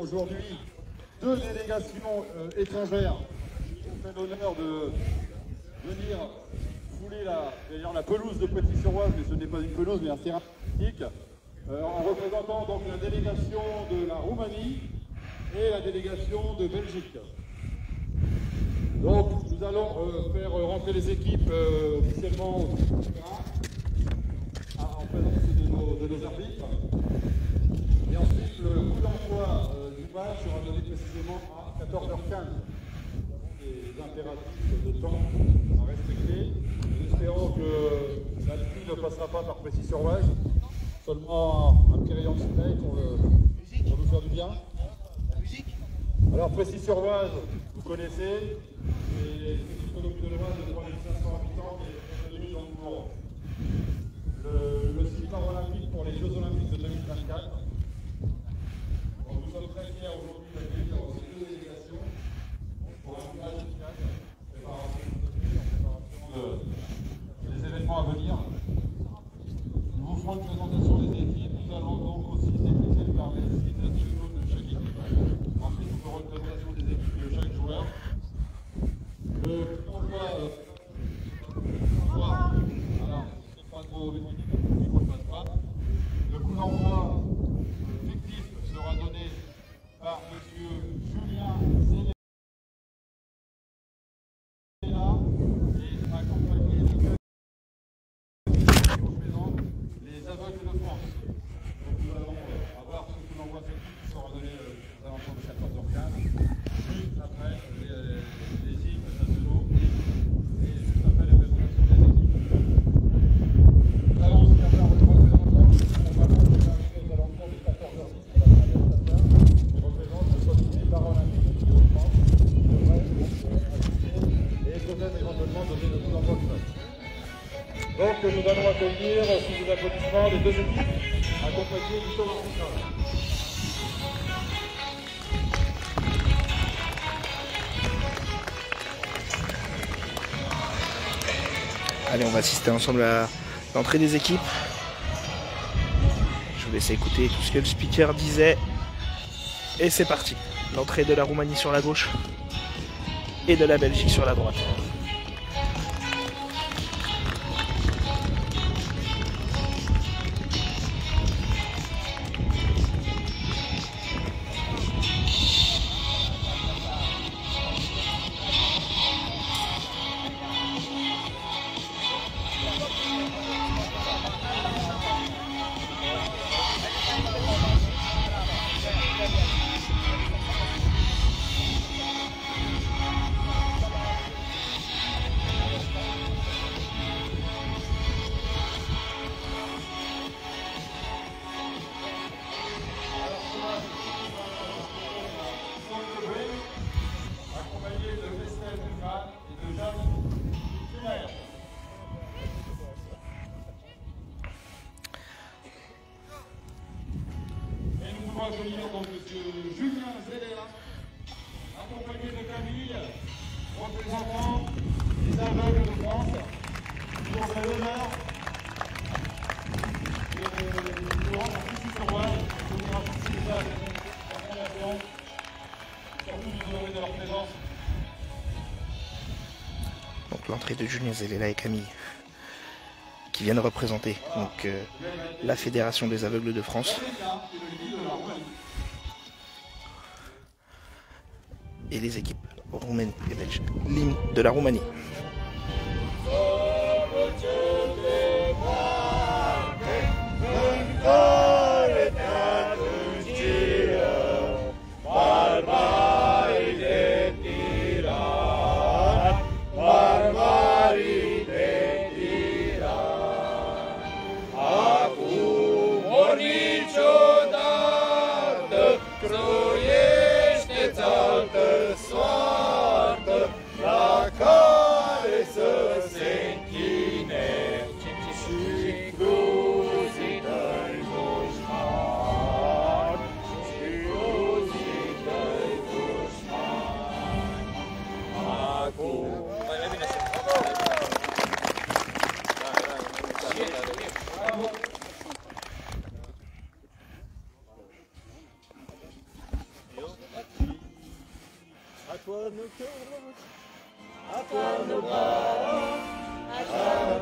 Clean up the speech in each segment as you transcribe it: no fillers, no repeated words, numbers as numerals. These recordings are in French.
aujourd'hui deux délégations étrangères qui ont fait l'honneur de venir fouler la pelouse de Précy-sur-Oise, mais ce n'est pas une pelouse, mais un terrain synthétique, en représentant donc la délégation de la Roumanie et la délégation de Belgique. Donc nous allons faire rentrer les équipes officiellement au terrain, en présence de nos arbitres. Et ensuite, le coup d'envoi du match sera donné précisément à 14h15. Des impératifs de temps à respecter. Nous espérons que la pluie ne passera pas par Précy-sur-Oise, seulement un petit rayon de soleil pour nous faire du bien. Alors Précy-sur-Oise, vous connaissez, c'est une petite commune de l'Oise de 3500 habitants qui est devenue donc pour le site paralympique pour les Jeux Olympiques de 2024. Donc nous sommes très fiers aujourd'hui d'accueillir ces deux délégations pour un village efficace en préparation des événements à venir. Nous vous ferons une présentation des équipes. Nous allons donc aussi débuter par les sites nationaux de chaque équipe. Ensuite, nous ferons une présentation des équipes de chaque joueur. Le convoi, alors, c'est pas trop médiatique, le micro ne passe pas. Le coup d'envoi fictif sera donné par M. Julien Zélela et accompagné de qui représente les aveugles de France. Donc nous allons avoir ce coup d'envoi fictif qui sera donné aux alentours de 14h15, juste après les hymnes nationaux et juste après les présentations des équipes. Nous allons aussi avoir le représentant qui va arriver aux alentours de 14h10 pour la fin des spectateurs, qui représente le comité paralympique de France, qui devrait assister et peut-être éventuellement donner le coup d'envoi du match. Donc nous allons accueillir sous les applaudissements les deux équipes, accompagnées du tour arbitral. Allez, on va assister ensemble à l'entrée des équipes. Je vous laisse écouter tout ce que le speaker disait. Et c'est parti. L'entrée de la Roumanie sur la gauche et de la Belgique sur la droite. Accueillir donc M. Julien Zélela, accompagné de Camille, représentant les aveugles de France, qui ont fait l'honneur de rendre à Précy-sur-Oise, de venir assister déjà à cette formation, surtout nous honorer de leur présence. Donc l'entrée de Julien Zélela et Camille, qui viennent représenter donc, la Fédération des aveugles de France. Et les équipes roumaines et belges, l'hymne de la Roumanie. Soartă, la care À toi nos bras, à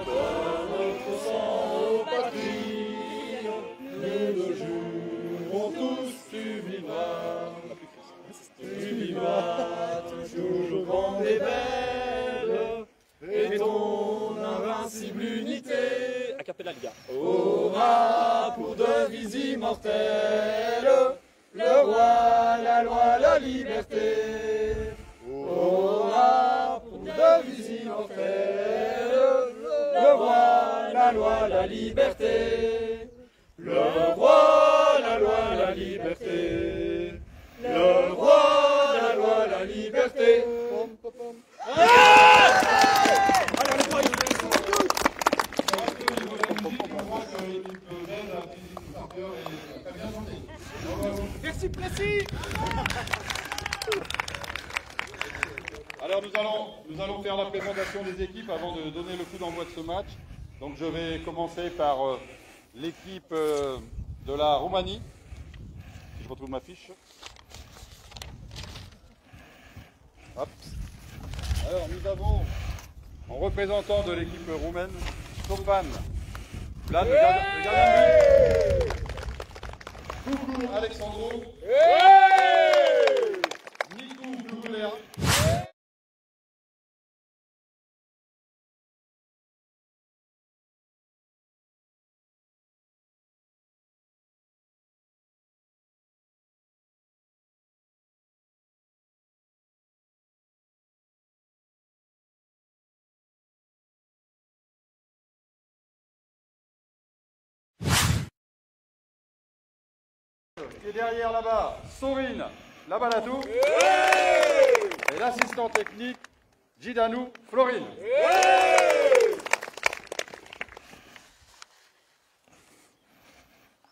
toi notre sang, ô patrie, nous le jurons tous, tu vivras toujours grande et belle, et ton invincible unité, A cappella, les gars. aura pour devise immortelle le roi, la loi, la liberté. Aura pour devise immortelle le roi, la loi, la liberté. Le roi, la loi, la liberté. Le roi, la loi, la liberté. Merci précis. Alors nous allons faire la présentation des équipes avant de donner le coup d'envoi de ce match. Donc je vais commencer par l'équipe de la Roumanie. Je retrouve ma fiche. Hop. Alors nous avons en représentant de l'équipe roumaine Sopan, Vlad, le gardien de but. Coucou Alexandro. Nikou Gouler. Qui est derrière là-bas, Sorine Labalatou. Et l'assistant technique, Gidanou Florine.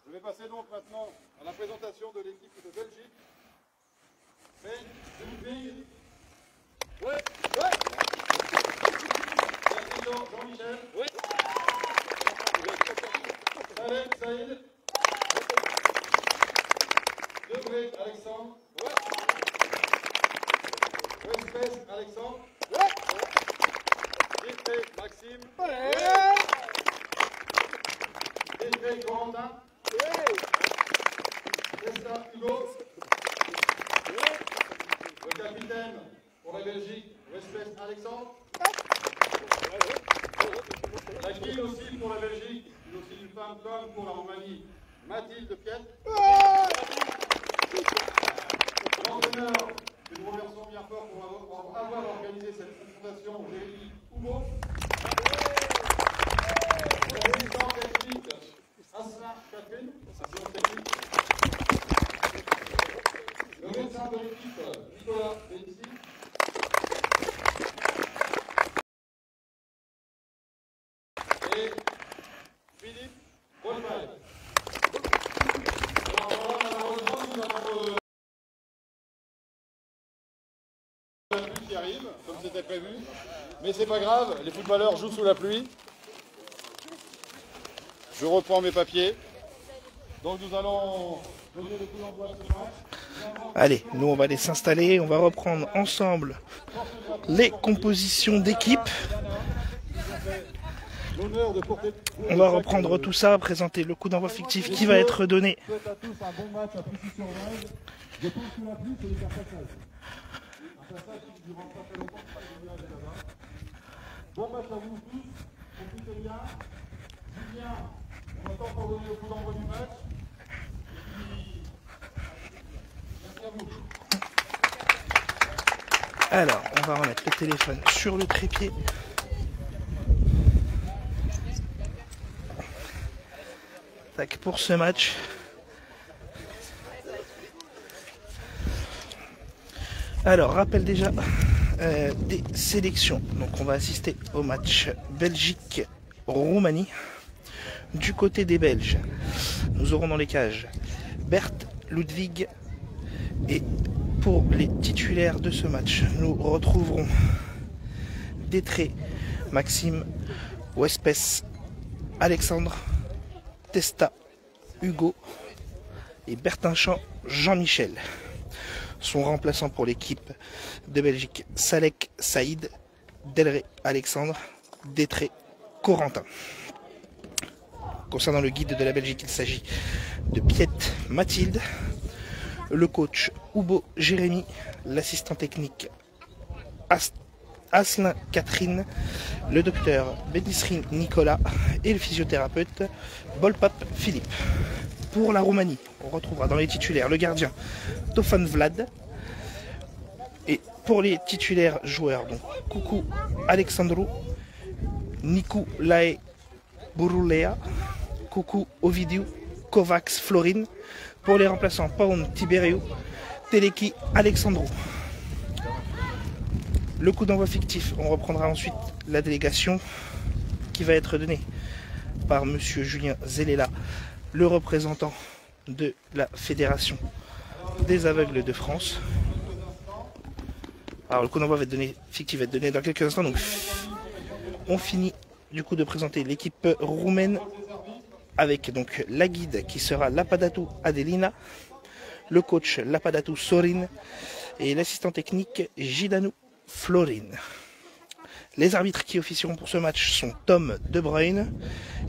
Je vais passer donc maintenant à la présentation de l'équipe de Belgique. Ludwig. Jean-Michel. Salem Saïd. Debré Alexandre. Westpes Alexandre. Détré Maxime. Détré Corentin. Testa Hugo. Le capitaine pour la Belgique, Westpes Alexandre. La guide aussi pour la Belgique, mais aussi une femme comme pour la Roumanie, Mathilde Piette. L'entraîneur, que nous remercions bien fort pour avoir organisé cette confrontation, Jérémy Houbo. L'assistant technique, Asselin Catherine, assistant technique. Le médecin de l'équipe, Nicolas Bénissi. Et Philippe Bonneval. Alors voilà, malheureusement, nous avons la pluie qui arrive, comme c'était prévu. Mais c'est pas grave, les footballeurs jouent sous la pluie. Je reprends mes papiers. Donc nous allons donner le coup d'envoi de ce match. Allez, nous on va aller s'installer, on va reprendre ensemble les compositions d'équipe. On va reprendre tout ça, présenter le coup d'envoi fictif qui va être donné. Je souhaite à tous un bon match à Plessis-sur-Vèze. Je pense que la pluie, c'est les passage. Un passage qui ne durera pas très longtemps, pas de nuages là-bas. Bon match à vous tous, profitez bien. Julien, on attend pour donner le coup d'envoi du match. Et puis, merci à vous. Alors, on va remettre le téléphone sur le trépied. Tac, pour ce match. Alors, rappel déjà des sélections. Donc, on va assister au match Belgique-Roumanie. Du côté des Belges, nous aurons dans les cages Bert, Ludwig. Et pour les titulaires de ce match, nous retrouverons Détré, Maxime, Wespes, Alexandre, Testa, Hugo et Bertinchamp, Jean-Michel. Son remplaçant pour l'équipe de Belgique, Salek Saïd, Delray Alexandre, Détré Corentin. Concernant le guide de la Belgique, il s'agit de Piette Mathilde, le coach Oubo Jérémy, l'assistant technique Aslin Catherine, le docteur Benisrine Nicolas et le physiothérapeute Bolpap Philippe. Pour la Roumanie, on retrouvera dans les titulaires le gardien Tofan Vlad. Et pour les titulaires joueurs, donc Coucou Alexandru, Nicu Lae Burulea, Coucou Ovidiu, Kovacs Florine. Pour les remplaçants, Paon Tiberiu, Teleki Alexandru. Le coup d'envoi fictif, on reprendra ensuite la délégation qui va être donnée par monsieur Julien Zelela, le représentant de la Fédération des aveugles de France. Alors le coup d'envoi fictif va être donné dans quelques instants. Donc on finit du coup de présenter l'équipe roumaine avec donc la guide qui sera Lapadatu Adelina, le coach Lapadatu Sorin et l'assistant technique Gidanu Florine. Les arbitres qui officieront pour ce match sont Tom De Bruyne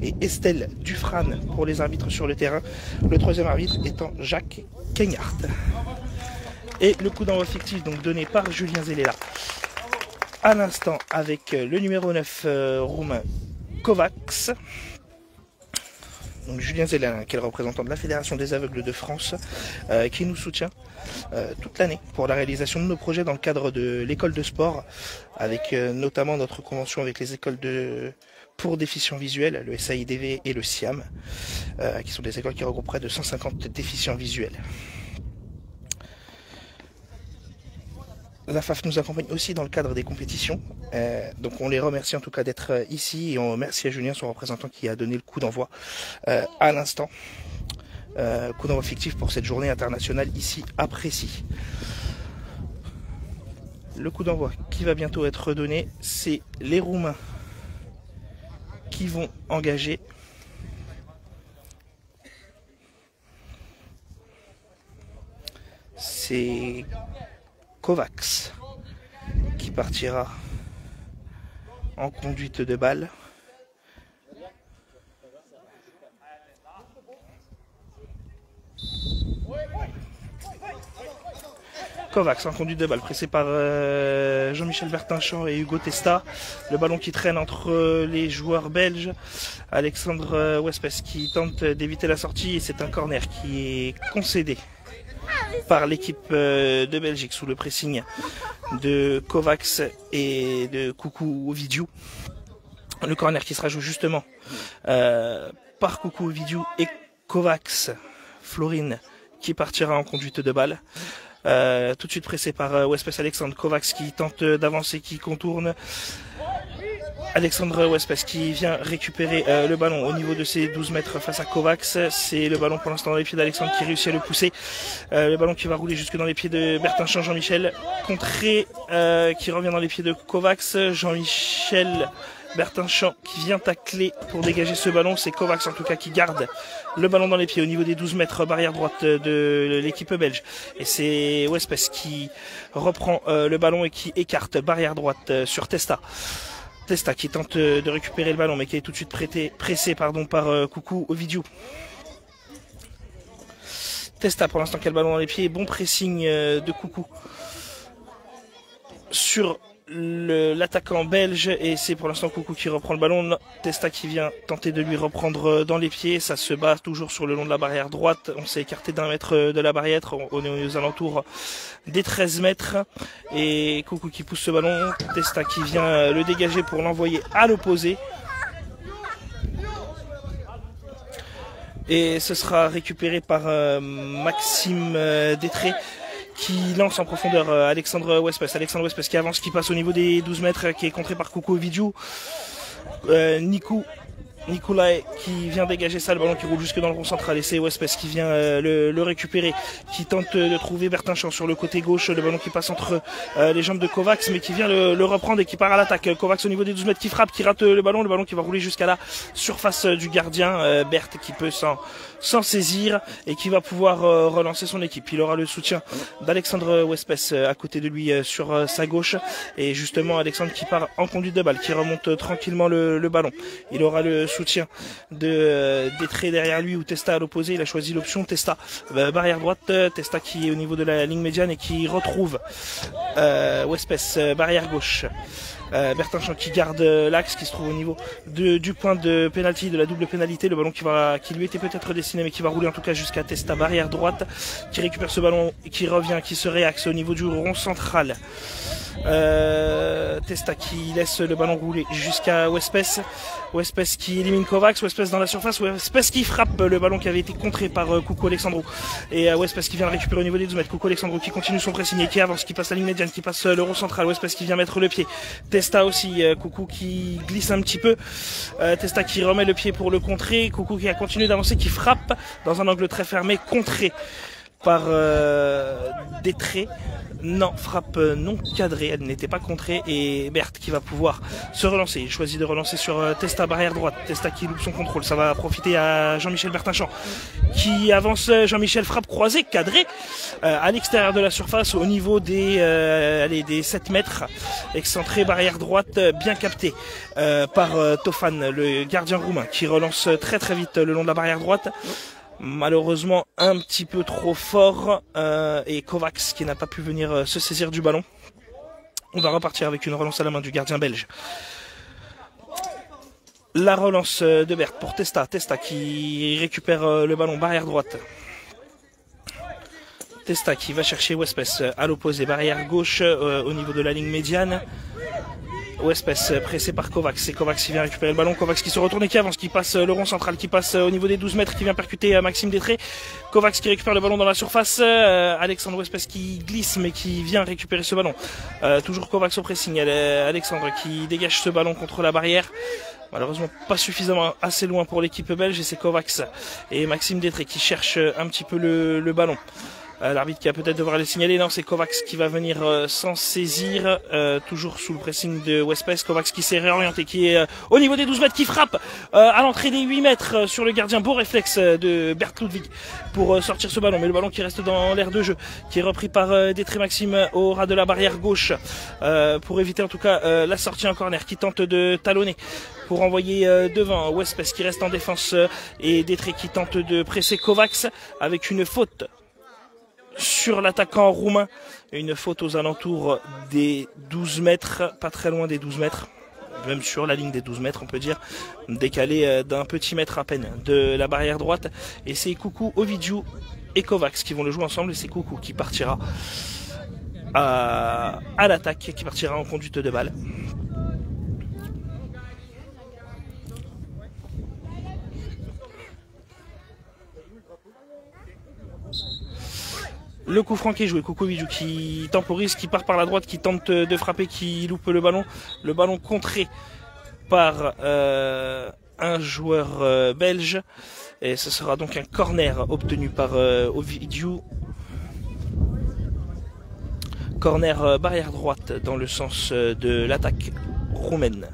et Estelle Dufran pour les arbitres sur le terrain. Le troisième arbitre étant Jacques Kenyart. Et le coup d'envoi fictif donc donné par Julien Zelela à l'instant avec le numéro 9 roumain Kovacs. Donc Julien Zelela, qui est le représentant de la Fédération des aveugles de France, qui nous soutient toute l'année pour la réalisation de nos projets dans le cadre de l'école de sport, avec notamment notre convention avec les écoles pour déficients visuels, le SAIDV et le SIAM, qui sont des écoles qui regroupent près de 150 déficients visuels. La FAF nous accompagne aussi dans le cadre des compétitions, donc on les remercie en tout cas d'être ici et on remercie à Julien, son représentant, qui a donné le coup d'envoi à l'instant. Coup d'envoi fictif pour cette journée internationale ici à Précy. Le coup d'envoi qui va bientôt être donné, c'est les Roumains qui vont engager c'est Kovacs qui partira en conduite de balle. Kovacs en conduite de balle, pressé par Jean-Michel Bertinchamp et Hugo Testa. Le ballon qui traîne entre les joueurs belges. Alexandre Wespes qui tente d'éviter la sortie et c'est un corner qui est concédé par l'équipe de Belgique sous le pressing de Kovacs et de Coucou Ovidiu. Le corner qui sera joué justement par Coucou Ovidiu et Kovacs Florine qui partira en conduite de balle. Tout de suite pressé par Wespes Alexandre. Kovacs qui tente d'avancer, qui contourne. Alexandre Wespes qui vient récupérer le ballon au niveau de ses 12 mètres face à Kovacs. C'est le ballon pour l'instant dans les pieds d'Alexandre qui réussit à le pousser. Le ballon qui va rouler jusque dans les pieds de Bertinchamp. Jean-Michel contré qui revient dans les pieds de Kovacs. Jean-Michel Bertinchamp qui vient tacler pour dégager ce ballon. C'est Kovacs en tout cas qui garde le ballon dans les pieds au niveau des 12 mètres barrière droite de l'équipe belge. Et c'est Wespes qui reprend le ballon et qui écarte barrière droite sur Testa. Testa qui tente de récupérer le ballon mais qui est tout de suite pressé par Coucou Ovidiu. Testa pour l'instant qui a le ballon dans les pieds. Bon pressing de Coucou sur l'attaquant belge et c'est pour l'instant Coucou qui reprend le ballon. Testa qui vient tenter de lui reprendre dans les pieds. Ça se bat toujours sur le long de la barrière droite. On s'est écarté d'1 mètre de la barrière. On est aux alentours des 13 mètres et Coucou qui pousse ce ballon. Testa qui vient le dégager pour l'envoyer à l'opposé et ce sera récupéré par Maxime Détré qui lance en profondeur Alexandre Wespes. Alexandre Wespes qui avance, qui passe au niveau des 12 mètres, qui est contré par Coucou Ovidiu. Nicu Nikolai qui vient dégager ça, le ballon qui roule jusque dans le rond central et c'est Wespes qui vient le récupérer, qui tente de trouver Bertinchamp sur le côté gauche, le ballon qui passe entre les jambes de Kovacs mais qui vient le reprendre et qui part à l'attaque. Kovacs au niveau des 12 mètres qui frappe, qui rate le ballon qui va rouler jusqu'à la surface du gardien, Berthe qui peut s'en saisir et qui va pouvoir relancer son équipe. Il aura le soutien d'Alexandre Wespes à côté de lui sur sa gauche et justement Alexandre qui part en conduite de balle, qui remonte tranquillement le ballon. Il aura le soutien d'Etré derrière lui ou Testa à l'opposé. Il a choisi l'option Testa, barrière droite, Testa qui est au niveau de la ligne médiane et qui retrouve Wespes, barrière gauche. Bertinchamp qui garde l'axe, qui se trouve au niveau du point de pénalty, de la double pénalité, le ballon qui lui était peut-être destiné mais qui va rouler en tout cas jusqu'à Testa, barrière droite, qui récupère ce ballon, qui revient, qui se réaxe au niveau du rond central. Testa qui laisse le ballon rouler jusqu'à Wespes, Wespes qui élimine Kovacs, Wespes dans la surface, Wespes qui frappe le ballon qui avait été contré par Coucou Alexandro et Wespes qui vient le récupérer au niveau des 12 mètres, Coucou Alexandro qui continue son pressing et qui avance, qui passe la ligne médiane, qui passe le rond central, Wespes qui vient mettre le pied, Testa aussi, Coucou qui glisse un petit peu, Testa qui remet le pied pour le contrer, Coucou qui a continué d'avancer, qui frappe dans un angle très fermé, contré par Détré. Non, frappe non cadrée, elle n'était pas contrée et Berthe qui va pouvoir se relancer. Il choisit de relancer sur Testa, barrière droite. Testa qui loupe son contrôle, ça va profiter à Jean-Michel Bertinchamp qui avance. Jean-Michel frappe croisée, cadrée à l'extérieur de la surface au niveau des 7 mètres. Excentré, barrière droite, bien capté par Tofan, le gardien roumain qui relance très très vite le long de la barrière droite. Malheureusement un petit peu trop fort et Kovacs qui n'a pas pu venir se saisir du ballon. On va repartir avec une relance à la main du gardien belge. La relance de Berthe pour Testa, Testa qui récupère le ballon, barrière droite. Testa qui va chercher Wespes à l'opposé, barrière gauche au niveau de la ligne médiane. Wespes pressé par Kovacs, c'est Kovacs qui vient récupérer le ballon, Kovacs qui se retourne et qui avance, qui passe le rond central, qui passe au niveau des 12 mètres, qui vient percuter Maxime Détré. Kovacs qui récupère le ballon dans la surface, Alexandre Wespes qui glisse mais qui vient récupérer ce ballon. Toujours Kovacs au pressing, Alexandre qui dégage ce ballon contre la barrière. Malheureusement pas suffisamment assez loin pour l'équipe belge et c'est Kovacs et Maxime Détré qui cherche un petit peu le ballon. L'arbitre qui va peut-être devoir les signaler, non c'est Kovacs qui va venir s'en saisir, toujours sous le pressing de Wespes. Kovacs qui s'est réorienté, qui est au niveau des 12 mètres, qui frappe à l'entrée des 8 mètres sur le gardien. Beau réflexe de Bert Ludwig pour sortir ce ballon, mais le ballon qui reste dans l'aire de jeu, qui est repris par Détré Maxime au ras de la barrière gauche pour éviter en tout cas la sortie en corner, qui tente de talonner pour envoyer devant Wespes qui reste en défense et Détré qui tente de presser Kovacs avec une faute sur l'attaquant roumain, une faute aux alentours des 12 mètres, pas très loin des 12 mètres, même sur la ligne des 12 mètres on peut dire, décalé d'un petit mètre à peine de la barrière droite, et c'est Coucou, Ovidiu et Kovacs qui vont le jouer ensemble, et c'est Coucou qui partira à l'attaque, qui partira en conduite de balle. Le coup franc qui est joué, Coucou Ovidiu qui temporise, qui part par la droite, qui tente de frapper, qui loupe le ballon contré par un joueur belge, et ce sera donc un corner obtenu par Ovidiu. Corner barrière droite dans le sens de l'attaque roumaine.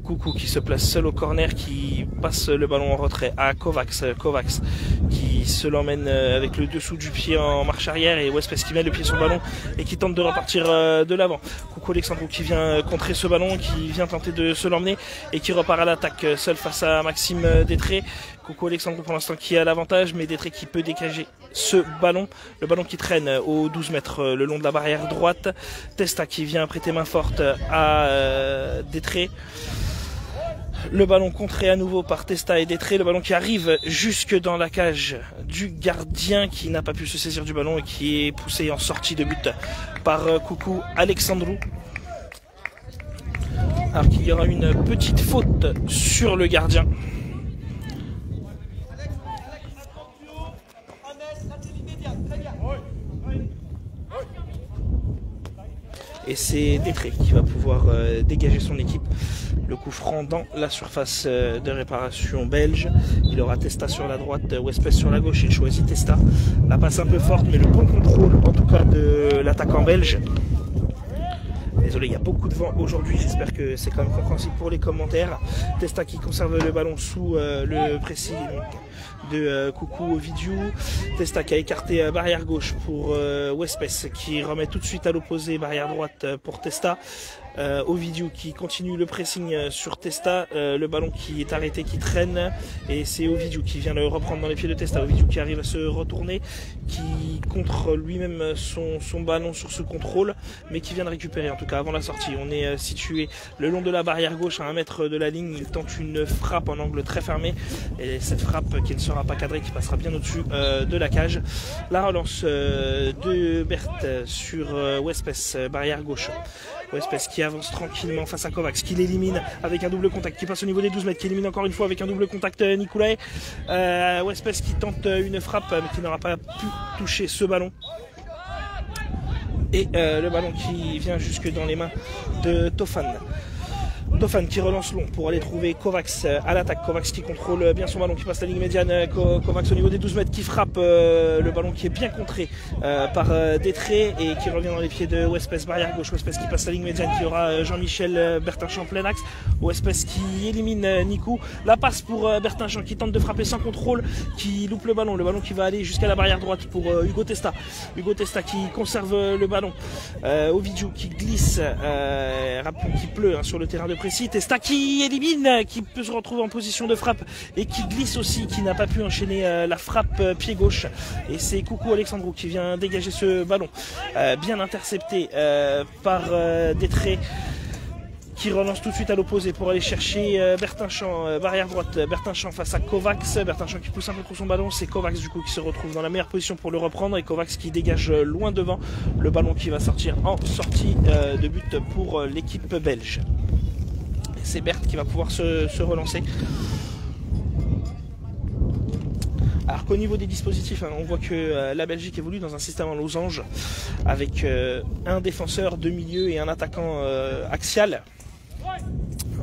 Coucou qui se place seul au corner, qui passe le ballon en retrait à Kovacs. Kovacs qui se l'emmène avec le dessous du pied en marche arrière, et Wespes qui met le pied sur le ballon et qui tente de repartir de l'avant. Coucou Alexandro qui vient contrer ce ballon, qui vient tenter de se l'emmener et qui repart à l'attaque seul face à Maxime Détré. Coucou Alexandro pour l'instant qui a l'avantage, mais Détré qui peut dégager ce ballon. Le ballon qui traîne aux 12 mètres le long de la barrière droite. Testa qui vient prêter main forte à Détré. Le ballon contré à nouveau par Testa et Détré, le ballon qui arrive jusque dans la cage du gardien qui n'a pas pu se saisir du ballon et qui est poussé en sortie de but par Coucou Alexandru. Alors qu'il y aura une petite faute sur le gardien. Et c'est Détré qui va pouvoir dégager son équipe Le coup franc dans la surface de réparation belge. Il aura Testa sur la droite, Wespes sur la gauche. Il choisit Testa. La passe un peu forte, mais le bon contrôle en tout cas de l'attaquant belge. Désolé, il y a beaucoup de vent aujourd'hui, j'espère que c'est quand même compréhensible pour les commentaires. Testa qui conserve le ballon sous le pressing de Coucou Ovidiu. Testa qui a écarté barrière gauche pour Wespes qui remet tout de suite à l'opposé barrière droite pour Testa. Ovidiu qui continue le pressing sur Testa, le ballon qui est arrêté, qui traîne, et c'est Ovidiu qui vient le reprendre dans les pieds de Testa. Ovidiu qui arrive à se retourner, qui contre lui-même son ballon sur ce contrôle, mais qui vient de récupérer en tout cas avant la sortie. On est situé le long de la barrière gauche à 1 mètre de la ligne. Il tente une frappe en angle très fermé, et cette frappe qui ne sera pas cadrée, qui passera bien au-dessus de la cage. La relance de Berthe sur Wespes, barrière gauche. Wespes qui avance tranquillement face à Kovacs, qui l'élimine avec un double contact, qui passe au niveau des 12 mètres, qui élimine encore une fois avec un double contact Nicolae. Wespes qui tente une frappe mais qui n'aura pas pu toucher ce ballon. Et le ballon qui vient jusque dans les mains de Tofan. Tofan qui relance long pour aller trouver Kovacs à l'attaque. Kovacs qui contrôle bien son ballon, qui passe la ligne médiane. Kovacs au niveau des 12 mètres qui frappe le ballon qui est bien contré par Détré et qui revient dans les pieds de Wespes, barrière gauche. Wespes qui passe la ligne médiane, qui aura Jean-Michel Bertinchamp en plein axe. Wespes qui élimine Nikou. La passe pour Bertinchamp qui tente de frapper sans contrôle, qui loupe le ballon qui va aller jusqu'à la barrière droite pour Hugo Testa. Hugo Testa qui conserve le ballon. Ovidiu qui glisse, rappelons qu'il pleut sur le terrain de précis. Testa qui élimine, qui peut se retrouver en position de frappe et qui glisse aussi, qui n'a pas pu enchaîner la frappe pied gauche. Et c'est Coucou Alexandrou qui vient dégager ce ballon, bien intercepté par Détré, qui relance tout de suite à l'opposé pour aller chercher Bertinchamp, barrière droite. Bertinchamp face à Kovacs. Bertinchamp qui pousse un peu trop son ballon. C'est Kovacs du coup qui se retrouve dans la meilleure position pour le reprendre. Et Kovacs qui dégage loin devant le ballon qui va sortir en sortie de but pour l'équipe belge. C'est Berthe qui va pouvoir se relancer. Alors qu'au niveau des dispositifs, on voit que la Belgique évolue dans un système en losange avec un défenseur, 2 milieux et un attaquant axial,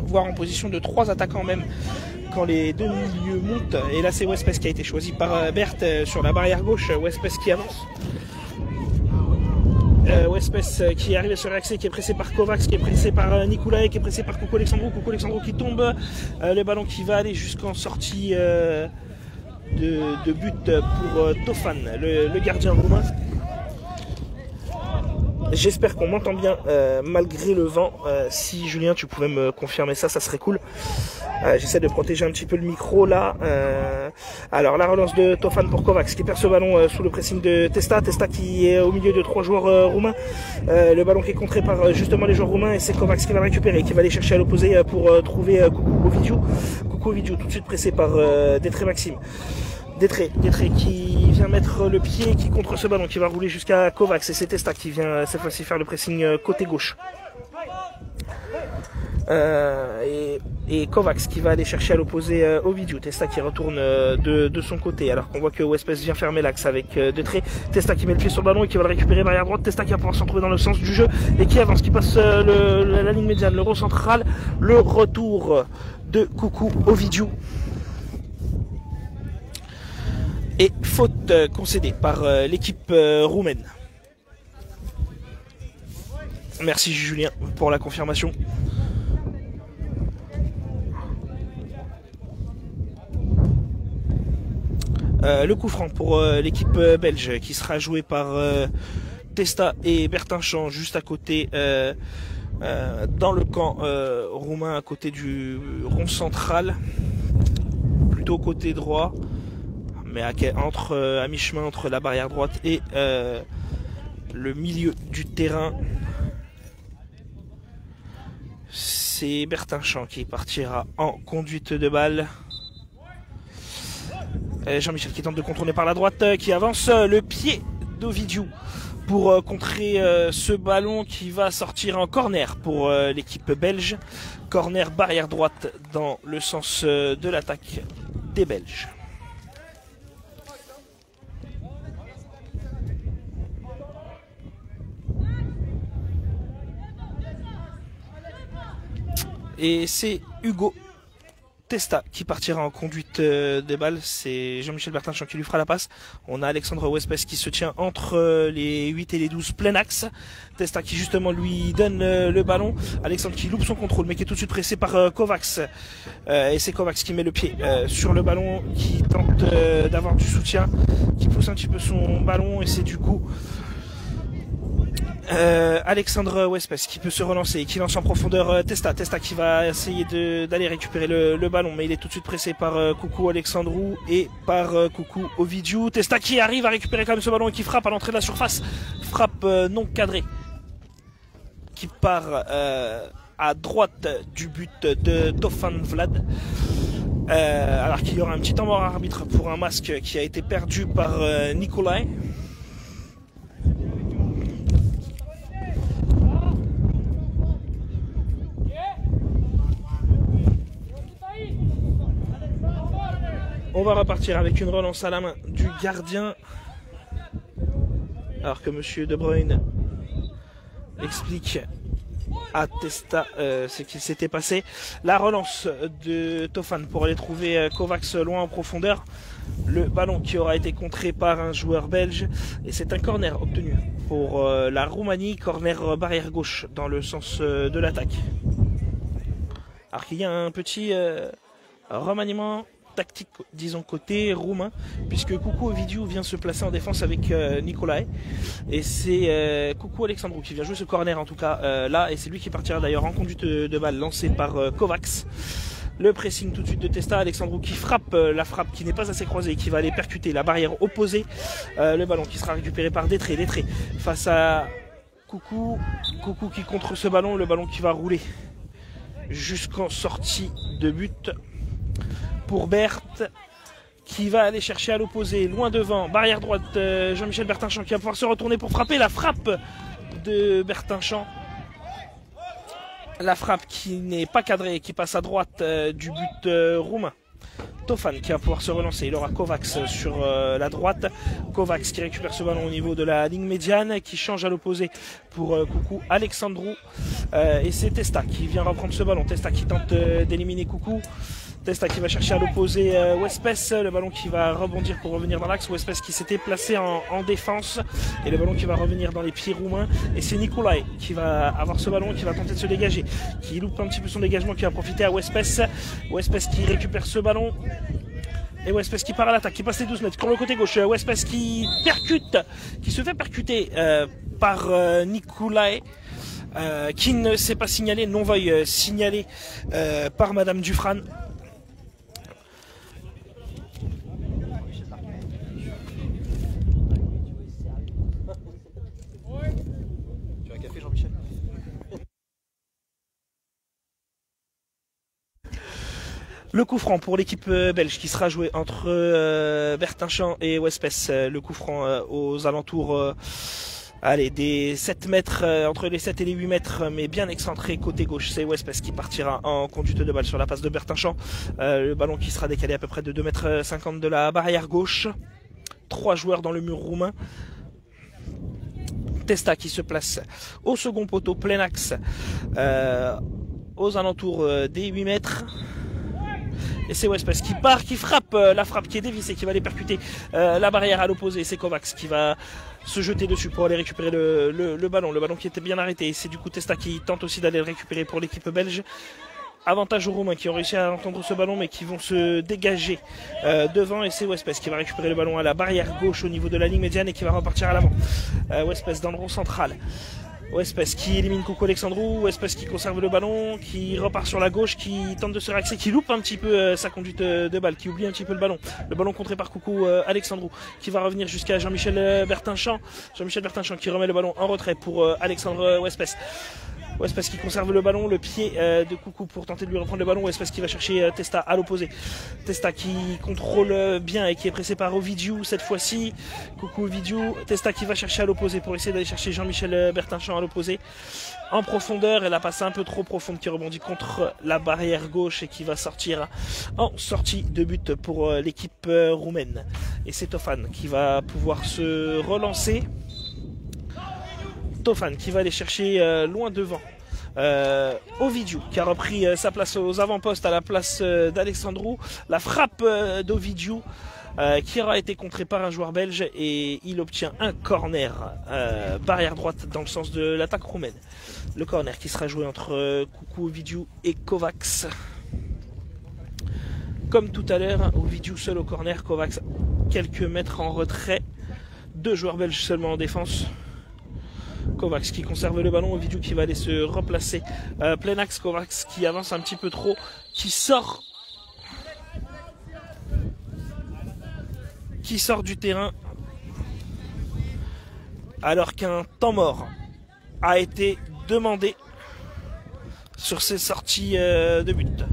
voire en position de 3 attaquants même quand les 2 milieux montent. Et là c'est Wespes qui a été choisi par Berthe sur la barrière gauche. Wespes qui avance. Wespes qui arrive à se réaxer, qui est pressé par Kovacs, qui est pressé par Nicolae, qui est pressé par Coucou Alexandrou. Coucou Alexandrou qui tombe, le ballon qui va aller jusqu'en sortie de but pour Tofan, le gardien roumain. J'espère qu'on m'entend bien malgré le vent. Si Julien tu pouvais me confirmer ça, ça serait cool. J'essaie de protéger un petit peu le micro là. Alors la relance de Tofan pour Kovacs qui perd ce ballon sous le pressing de Testa. Testa qui est au milieu de 3 joueurs roumains. Le ballon qui est contré par justement les joueurs roumains, et c'est Kovacs qui va le récupérer, qui va aller chercher à l'opposé pour trouver Coucou Ovidiu. Coucou Ovidiu tout de suite pressé par Détré Maxime. Détré qui vient mettre le pied, qui contre ce ballon, qui va rouler jusqu'à Kovacs, et c'est Testa qui vient cette fois-ci faire le pressing côté gauche. Et Kovacs qui va aller chercher à l'opposé Ovidiu. Testa qui retourne de son côté, alors qu'on voit que Wespes vient fermer l'axe avec Détré. Testa qui met le pied sur le ballon et qui va le récupérer barrière droite. Testa qui va pouvoir s'en trouver dans le sens du jeu et qui avance, qui passe la ligne médiane, l'euro central. Le retour de Coucou Ovidiu. Et faute concédée par l'équipe roumaine. Merci Julien pour la confirmation. Le coup franc pour l'équipe belge qui sera joué par Testa et Bertinchamp juste à côté dans le camp roumain, à côté du rond central, plutôt côté droit, mais à mi-chemin entre la barrière droite et le milieu du terrain. C'est Bertinchamp qui partira en conduite de balle. Jean-Michel qui tente de contourner par la droite, qui avance le pied d'Ovidiu pour contrer ce ballon qui va sortir en corner pour l'équipe belge. Corner barrière droite dans le sens de l'attaque des Belges. Et c'est Hugo Testa qui partira en conduite des balles. C'est Jean-Michel Bertinchamp qui lui fera la passe. On a Alexandre Wespes qui se tient entre les 8 et les 12 plein axe. Testa qui justement lui donne le ballon. Alexandre qui loupe son contrôle mais qui est tout de suite pressé par Kovacs. Et c'est Kovacs qui met le pied sur le ballon, qui tente d'avoir du soutien, qui pousse un petit peu son ballon, et c'est du coup Alexandre Wespes qui peut se relancer, qui lance en profondeur Testa qui va essayer d'aller récupérer le ballon, mais il est tout de suite pressé par Coucou Alexandrou et par Coucou Ovidiu. Testa qui arrive à récupérer quand même ce ballon et qui frappe à l'entrée de la surface, frappe non cadrée qui part à droite du but de Tofan Vlad, alors qu'il y aura un petit temps mort arbitre pour un masque qui a été perdu par Nikolai. On va repartir avec une relance à la main du gardien, alors que Monsieur De Bruyne explique à Testa ce qu'il s'était passé. La relance de Tofan pour aller trouver Kovacs loin en profondeur. Le ballon qui aura été contré par un joueur belge, et c'est un corner obtenu pour la Roumanie, corner barrière gauche dans le sens de l'attaque. Alors qu'il y a un petit remaniement tactique, disons, côté roumain, puisque Coucou Ovidiu vient se placer en défense avec Nikolai, et c'est Coucou Alexandrou qui vient jouer ce corner en tout cas là, et c'est lui qui partira d'ailleurs en conduite de balle lancée par Kovacs. Le pressing tout de suite de Testa, Alexandrou qui frappe la frappe qui n'est pas assez croisée, qui va aller percuter la barrière opposée, le ballon qui sera récupéré par Détré face à Coucou qui contre ce ballon, le ballon qui va rouler jusqu'en sortie de but pour Berthe, qui va aller chercher à l'opposé, loin devant, barrière droite, Jean-Michel Bertinchamp qui va pouvoir se retourner pour frapper. La frappe de Bertinchamp, la frappe qui n'est pas cadrée, qui passe à droite du but roumain. Tofan qui va pouvoir se relancer, il aura Kovacs sur la droite, Kovacs qui récupère ce ballon au niveau de la ligne médiane, qui change à l'opposé pour Coucou Alexandrou, et c'est Testa qui vient reprendre ce ballon, Testa qui tente d'éliminer Coucou. Testa qui va chercher à l'opposé Wespes, le ballon qui va rebondir pour revenir dans l'axe, Wespes qui s'était placé en défense, et le ballon qui va revenir dans les pieds roumains, et c'est Nikolai qui va avoir ce ballon, qui va tenter de se dégager, qui loupe un petit peu son dégagement, qui va profiter à Wespes, Wespes qui récupère ce ballon, et Wespes qui part à l'attaque, qui passe les 12 mètres, sur le côté gauche, Wespes qui percute, qui se fait percuter par Nikolai, qui ne s'est pas signalé, non veuille signaler par Madame Dufran. Le coup franc pour l'équipe belge qui sera joué entre Bertinchamp et Wespes. Le coup franc aux alentours des 7 mètres, entre les 7 et les 8 mètres, mais bien excentré côté gauche. C'est Wespes qui partira en conduite de balle sur la passe de Bertinchamp. Le ballon qui sera décalé à peu près de 2,50 m de la barrière gauche. 3 joueurs dans le mur roumain. Testa qui se place au second poteau, plein axe, aux alentours des 8 mètres. Et c'est Wespes qui part, qui frappe, la frappe qui est dévissée, qui va aller percuter la barrière à l'opposé. C'est Kovacs qui va se jeter dessus pour aller récupérer le ballon qui était bien arrêté. Et c'est du coup Testa qui tente aussi d'aller le récupérer pour l'équipe belge. Avantage aux Roumains qui ont réussi à entendre ce ballon mais qui vont se dégager devant, et c'est Wespes qui va récupérer le ballon à la barrière gauche au niveau de la ligne médiane et qui va repartir à l'avant. Wespes dans le rond central. Wespes qui élimine Coucou Alexandrou, Wespes qui conserve le ballon, qui repart sur la gauche, qui tente de se réaxer, qui loupe un petit peu sa conduite de balle, qui oublie un petit peu le ballon contré par Coucou Alexandrou, qui va revenir jusqu'à Jean-Michel Bertinchamp, qui remet le ballon en retrait pour Alexandre Wespes. Wespes qui conserve le ballon, le pied de Coucou pour tenter de lui reprendre le ballon. Wespes qui va chercher Testa à l'opposé. Testa qui contrôle bien et qui est pressé par Ovidiu cette fois-ci. Coucou Ovidiu. Testa qui va chercher à l'opposé pour essayer d'aller chercher Jean-Michel Bertinchamp à l'opposé. En profondeur, elle a passé un peu trop profonde, qui rebondit contre la barrière gauche et qui va sortir en sortie de but pour l'équipe roumaine. Et c'est Tofan qui va pouvoir se relancer. Tofan qui va aller chercher loin devant Ovidiu qui a repris sa place aux avant-postes à la place d'Alexandru. La frappe d'Ovidiu qui aura été contrée par un joueur belge et il obtient un corner barrière droite dans le sens de l'attaque roumaine. Le corner qui sera joué entre Coucou Ovidiu et Kovacs. Comme tout à l'heure, Ovidiu seul au corner, Kovacs quelques mètres en retrait. Deux joueurs belges seulement en défense. Kovacs qui conserve le ballon, Ovidiu qui va aller se replacer. Plein axe, Kovacs qui avance un petit peu trop, qui sort du terrain. Alors qu'un temps mort a été demandé sur ces sorties de but.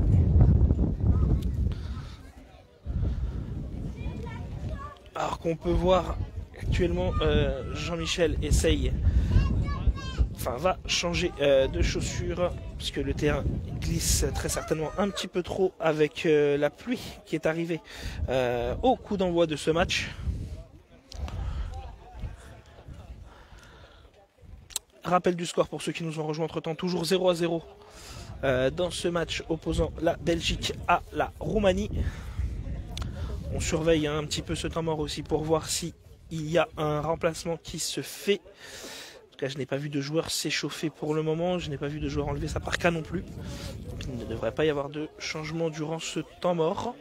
Alors qu'on peut voir actuellement Jean-Michel va changer de chaussures parce que le terrain glisse très certainement un petit peu trop avec la pluie qui est arrivée au coup d'envoi de ce match. Rappel du score pour ceux qui nous ont rejoints entre temps, toujours 0-0 dans ce match opposant la Belgique à la Roumanie. On surveille un petit peu ce temps mort aussi pour voir s'il y a un remplacement qui se fait. En tout cas, je n'ai pas vu de joueur s'échauffer pour le moment. Je n'ai pas vu de joueur enlever sa parka non plus. Il ne devrait pas y avoir de changement durant ce temps mort.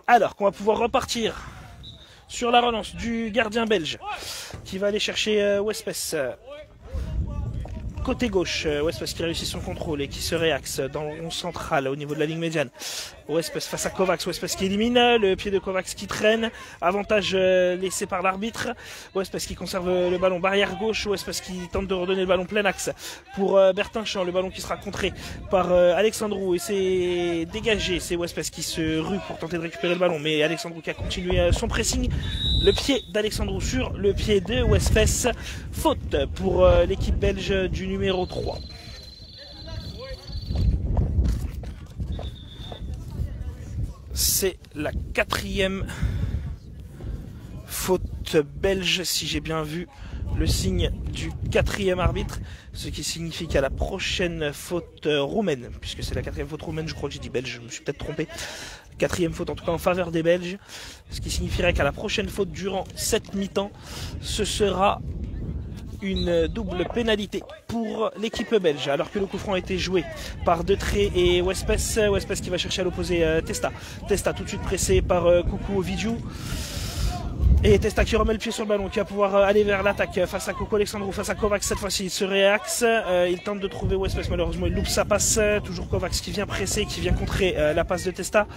Alors qu'on va pouvoir repartir sur la relance du gardien belge qui va aller chercher Wespes. Côté gauche, Wespes qui réussit son contrôle et qui se réaxe dans le rond central au niveau de la ligne médiane. Wespes face à Kovacs, Wespes qui élimine, le pied de Kovacs qui traîne, avantage laissé par l'arbitre. Wespes qui conserve le ballon barrière gauche, Wespes qui tente de redonner le ballon plein axe pour Bertinchamp, le ballon qui sera contré par Alexandru et c'est dégagé, c'est Wespes qui se rue pour tenter de récupérer le ballon, mais Alexandru qui a continué son pressing. Le pied d'Alexandru sur le pied de Wespes, faute pour l'équipe belge du numéro 3. C'est la 4e faute belge, si j'ai bien vu le signe du 4e arbitre, ce qui signifie qu'à la prochaine faute roumaine, puisque c'est la 4e faute roumaine, je crois que j'ai dit belge, je me suis peut-être trompé, 4e faute en tout cas en faveur des Belges, ce qui signifierait qu'à la prochaine faute durant cette mi-temps, ce sera une double pénalité pour l'équipe belge, alors que le coup franc a été joué par Detré et Wespes. Wespes qui va chercher à l'opposé Testa. Testa tout de suite pressé par Coucou Ovidiu. Et Testa qui remet le pied sur le ballon, qui va pouvoir aller vers l'attaque face à Coucou Alexandru, face à Kovacs. Cette fois-ci il se réaxe, il tente de trouver Wespes, malheureusement il loupe sa passe. Toujours Kovacs qui vient presser, qui vient contrer la passe de Testa.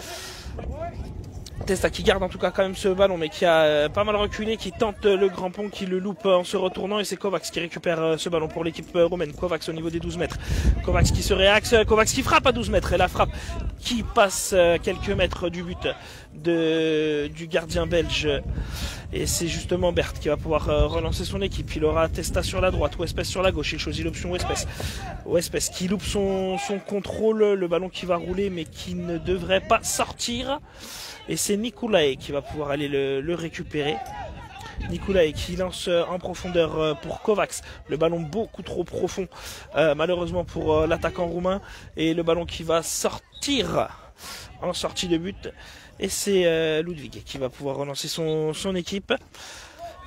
Testa qui garde en tout cas quand même ce ballon, mais qui a pas mal reculé, qui tente le grand pont, qui le loupe en se retournant, et c'est Kovacs qui récupère ce ballon pour l'équipe roumaine. Kovacs au niveau des 12 mètres. Kovacs qui se réaxe, Kovacs qui frappe à 12 mètres, et la frappe qui passe quelques mètres du but du gardien belge. Et c'est justement Berthe qui va pouvoir relancer son équipe. Il aura Testa sur la droite, Wespes sur la gauche. Il choisit l'option Wespes. Wespes qui loupe son contrôle, le ballon qui va rouler mais qui ne devrait pas sortir. Et c'est Nicolae qui va pouvoir aller le récupérer. Nicolae qui lance en profondeur pour Kovacs. Le ballon beaucoup trop profond malheureusement pour l'attaquant roumain. Et le ballon qui va sortir en sortie de but. Et c'est Ludwig qui va pouvoir relancer son équipe.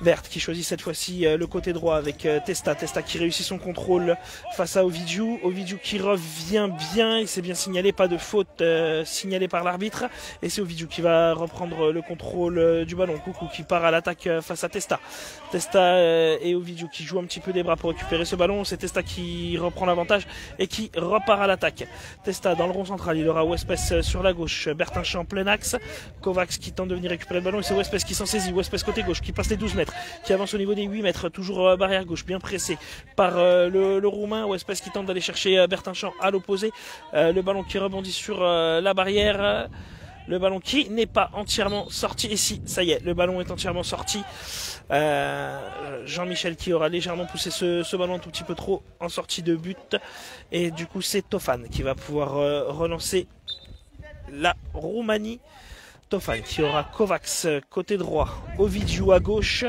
Bert qui choisit cette fois-ci le côté droit avec Testa. Testa qui réussit son contrôle face à Ovidiu. Ovidiu qui revient bien. Il s'est bien signalé, pas de faute signalée par l'arbitre. Et c'est Ovidiu qui va reprendre le contrôle du ballon. Coucou qui part à l'attaque face à Testa. Testa et Ovidiu qui jouent un petit peu des bras pour récupérer ce ballon. C'est Testa qui reprend l'avantage et qui repart à l'attaque. Testa dans le rond central. Il aura Wespes sur la gauche. Bertinchamp en plein axe. Kovacs qui tente de venir récupérer le ballon. Et c'est Wespes qui s'en saisit. Wespes côté gauche qui passe les 12 mètres. Qui avance au niveau des 8 mètres, toujours barrière gauche, bien pressé par le Roumain. Wespes qui tente d'aller chercher Bertinchamp à l'opposé. Le ballon qui rebondit sur la barrière. Le ballon qui n'est pas entièrement sorti. Et si, ça y est, le ballon est entièrement sorti. Jean-Michel qui aura légèrement poussé ce ballon un tout petit peu trop en sortie de but. Et du coup, c'est Tofan qui va pouvoir relancer la Roumanie. Tofan qui aura Kovacs côté droit, Ovidiu à gauche.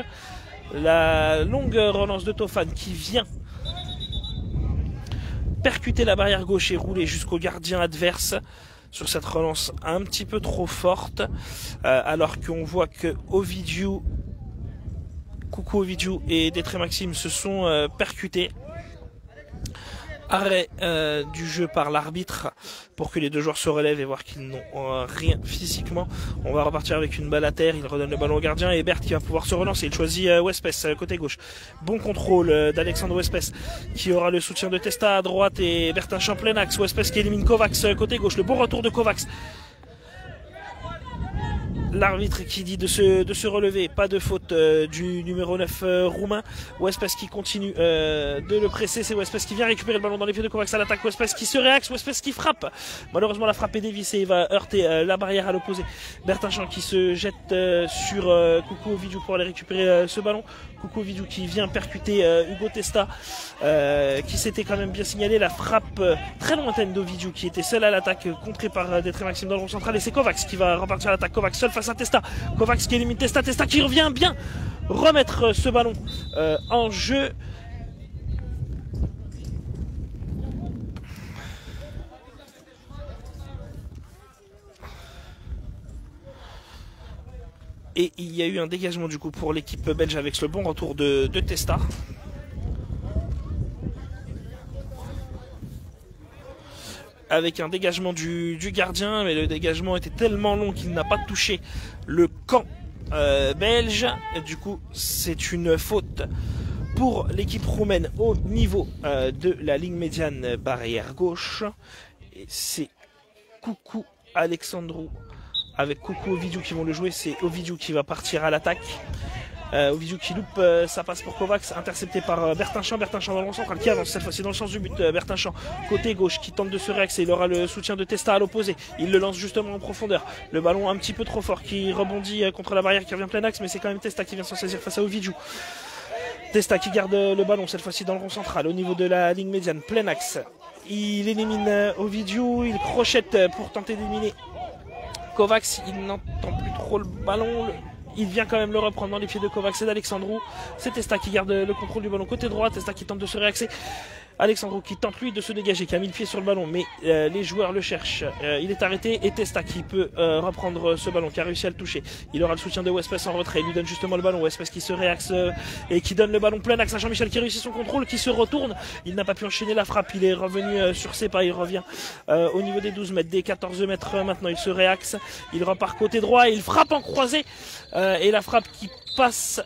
La longue relance de Tofan qui vient percuter la barrière gauche et rouler jusqu'au gardien adverse sur cette relance un petit peu trop forte. Alors qu'on voit que Ovidiu, Coucou Ovidiu et Détré Maxime se sont percutés. Arrêt du jeu par l'arbitre pour que les deux joueurs se relèvent et voir qu'ils n'ont rien physiquement. On va repartir avec une balle à terre. Il redonne le ballon au gardien et Bert qui va pouvoir se relancer. Il choisit Wespes côté gauche. Bon contrôle d'Alexandre Wespes qui aura le soutien de Testa à droite et Bertinchamp plein axe. Wespes qui élimine Kovacs côté gauche. Le bon retour de Kovacs. L'arbitre qui dit de se relever, pas de faute du numéro 9 roumain. Wespes qui continue de le presser, c'est Wespes qui vient récupérer le ballon dans les pieds de Kovacs à l'attaque. Wespes qui se réaxe, Wespes qui frappe. Malheureusement la frappe est dévissée, il va heurter la barrière à l'opposé. Bertinchamp qui se jette sur Coucou Ovidiu pour aller récupérer ce ballon. Coucou Ovidiu qui vient percuter Hugo Testa qui s'était quand même bien signalé. La frappe très lointaine d'Ovidiu qui était seul à l'attaque, contrée par Détré Maxime dans le rond central. Et c'est Kovacs qui va repartir à l'attaque. Kovacs seul face à Testa. Kovacs qui élimine Testa. Testa qui revient bien remettre ce ballon en jeu. Et il y a eu un dégagement du coup pour l'équipe belge avec le bon retour de Testa. Avec un dégagement du gardien, mais le dégagement était tellement long qu'il n'a pas touché le camp belge. Et du coup, c'est une faute pour l'équipe roumaine au niveau de la ligne médiane barrière gauche. Et c'est Coucou Alexandru avec Coucou Ovidiu qui vont le jouer. C'est Ovidiu qui va partir à l'attaque. Ovidiu qui loupe, ça passe pour Kovacs, intercepté par Bertinchamp. Bertinchamp dans le rond central qui avance cette fois-ci dans le sens du but. Bertinchamp côté gauche qui tente de se réaxer. Il aura le soutien de Testa à l'opposé. Il le lance justement en profondeur. Le ballon un petit peu trop fort qui rebondit contre la barrière qui revient plein axe, mais c'est quand même Testa qui vient s'en saisir face à Ovidiu. Testa qui garde le ballon cette fois-ci dans le rond central au niveau de la ligne médiane, plein axe. Il élimine Ovidiu, il crochette pour tenter d'éliminer Kovacs. Il n'entend plus trop le ballon. Il vient quand même le reprendre dans les pieds de Kovacs et d'Alexandru. C'est Testa qui garde le contrôle du ballon côté droit. Testa qui tente de se réaxer. Alexandru qui tente lui de se dégager, qui a mis le pied sur le ballon, mais les joueurs le cherchent. Il est arrêté et Testa qui peut reprendre ce ballon, qui a réussi à le toucher. Il aura le soutien de Wespes en retrait. Il lui donne justement le ballon. Wespes qui se réaxe et qui donne le ballon plein axe à Jean-Michel qui réussit son contrôle, qui se retourne. Il n'a pas pu enchaîner la frappe. Il est revenu sur ses pas. Il revient au niveau des 12 mètres, des 14 mètres maintenant. Il se réaxe. Il repart côté droit et il frappe en croisé. Et la frappe qui passe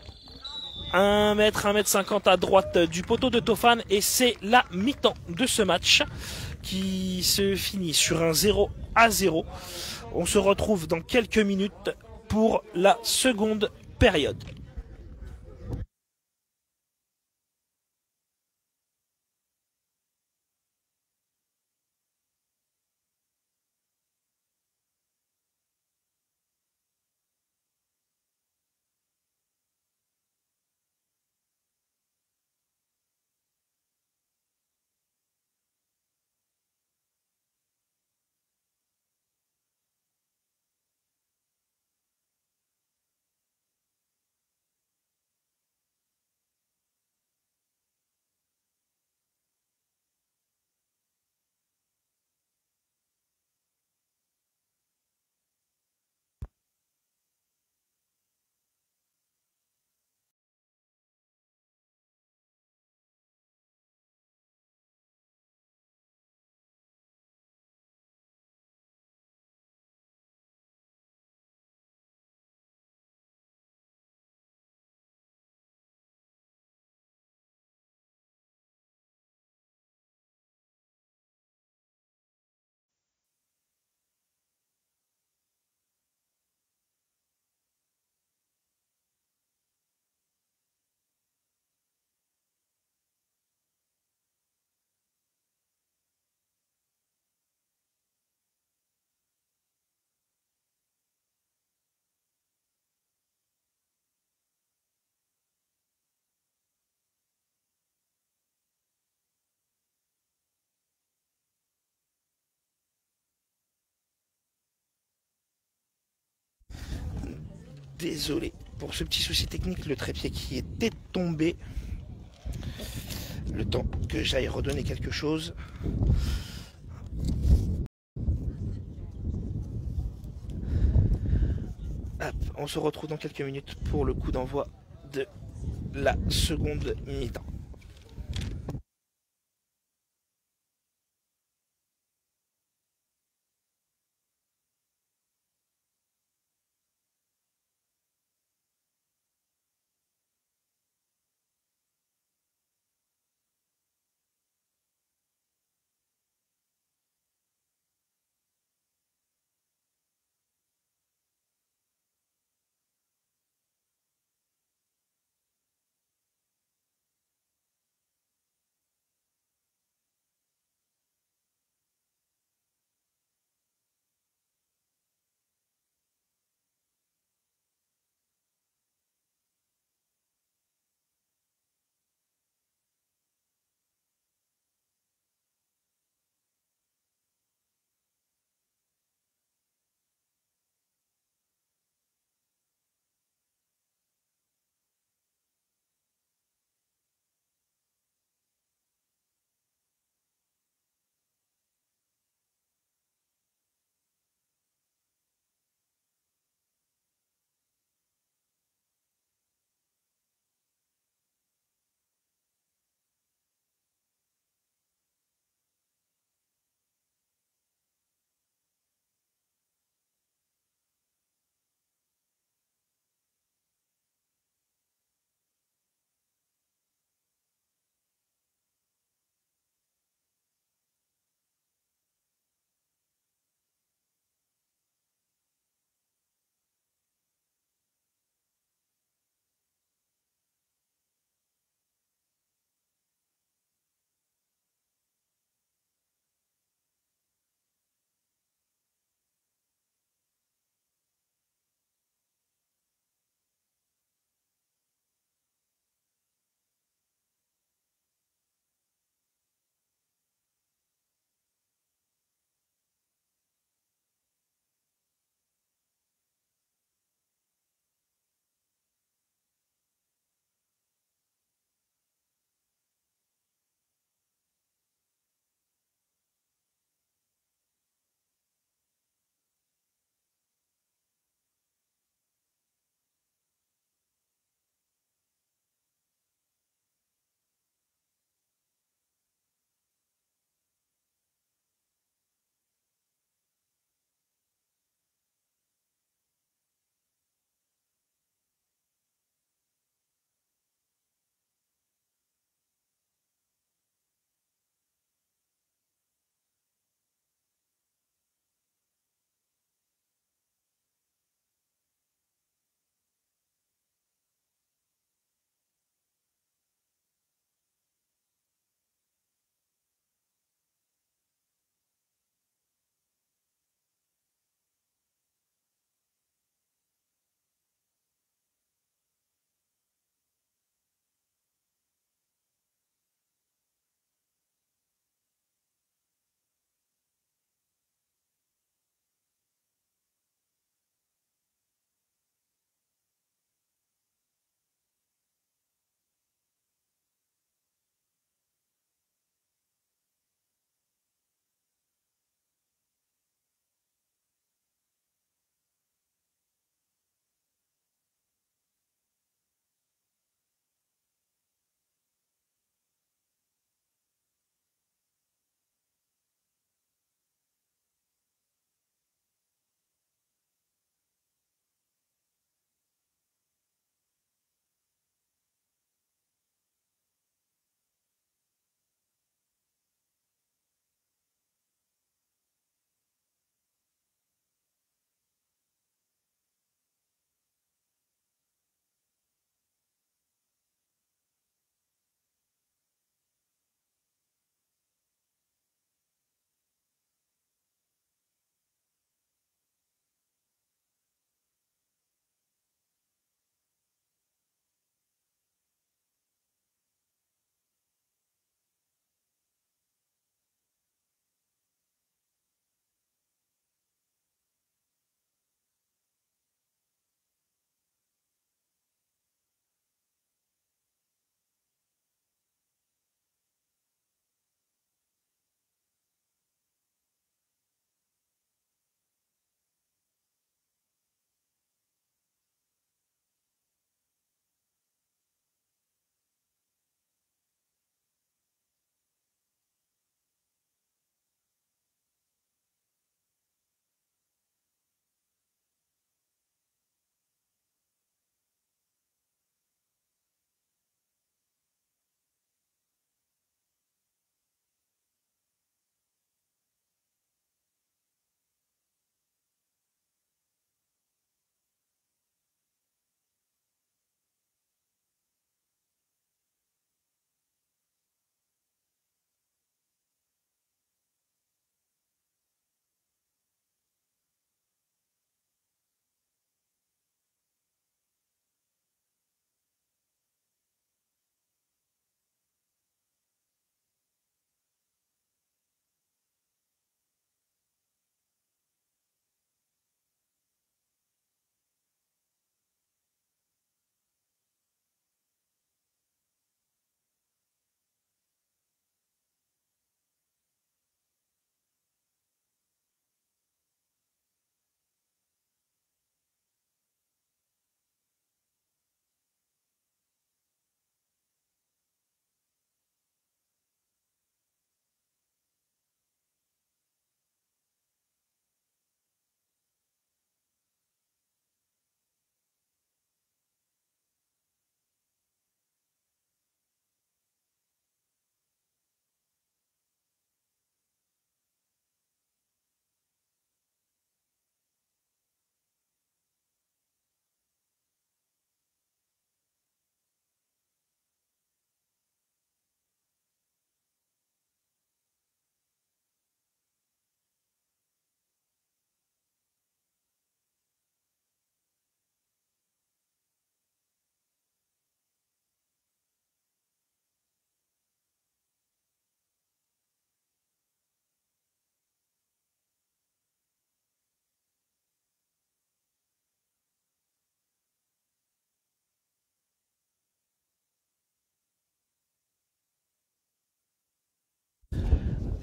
1 mètre, 1 mètre 50 à droite du poteau de Tofan. Et c'est la mi-temps de ce match qui se finit sur un 0-0. On se retrouve dans quelques minutes pour la seconde période. désolé pour ce petit souci technique, le trépied qui était tombé. Le temps que j'aille redonner quelque chose. Hop, on se retrouve dans quelques minutes pour le coup d'envoi de la seconde mi-temps.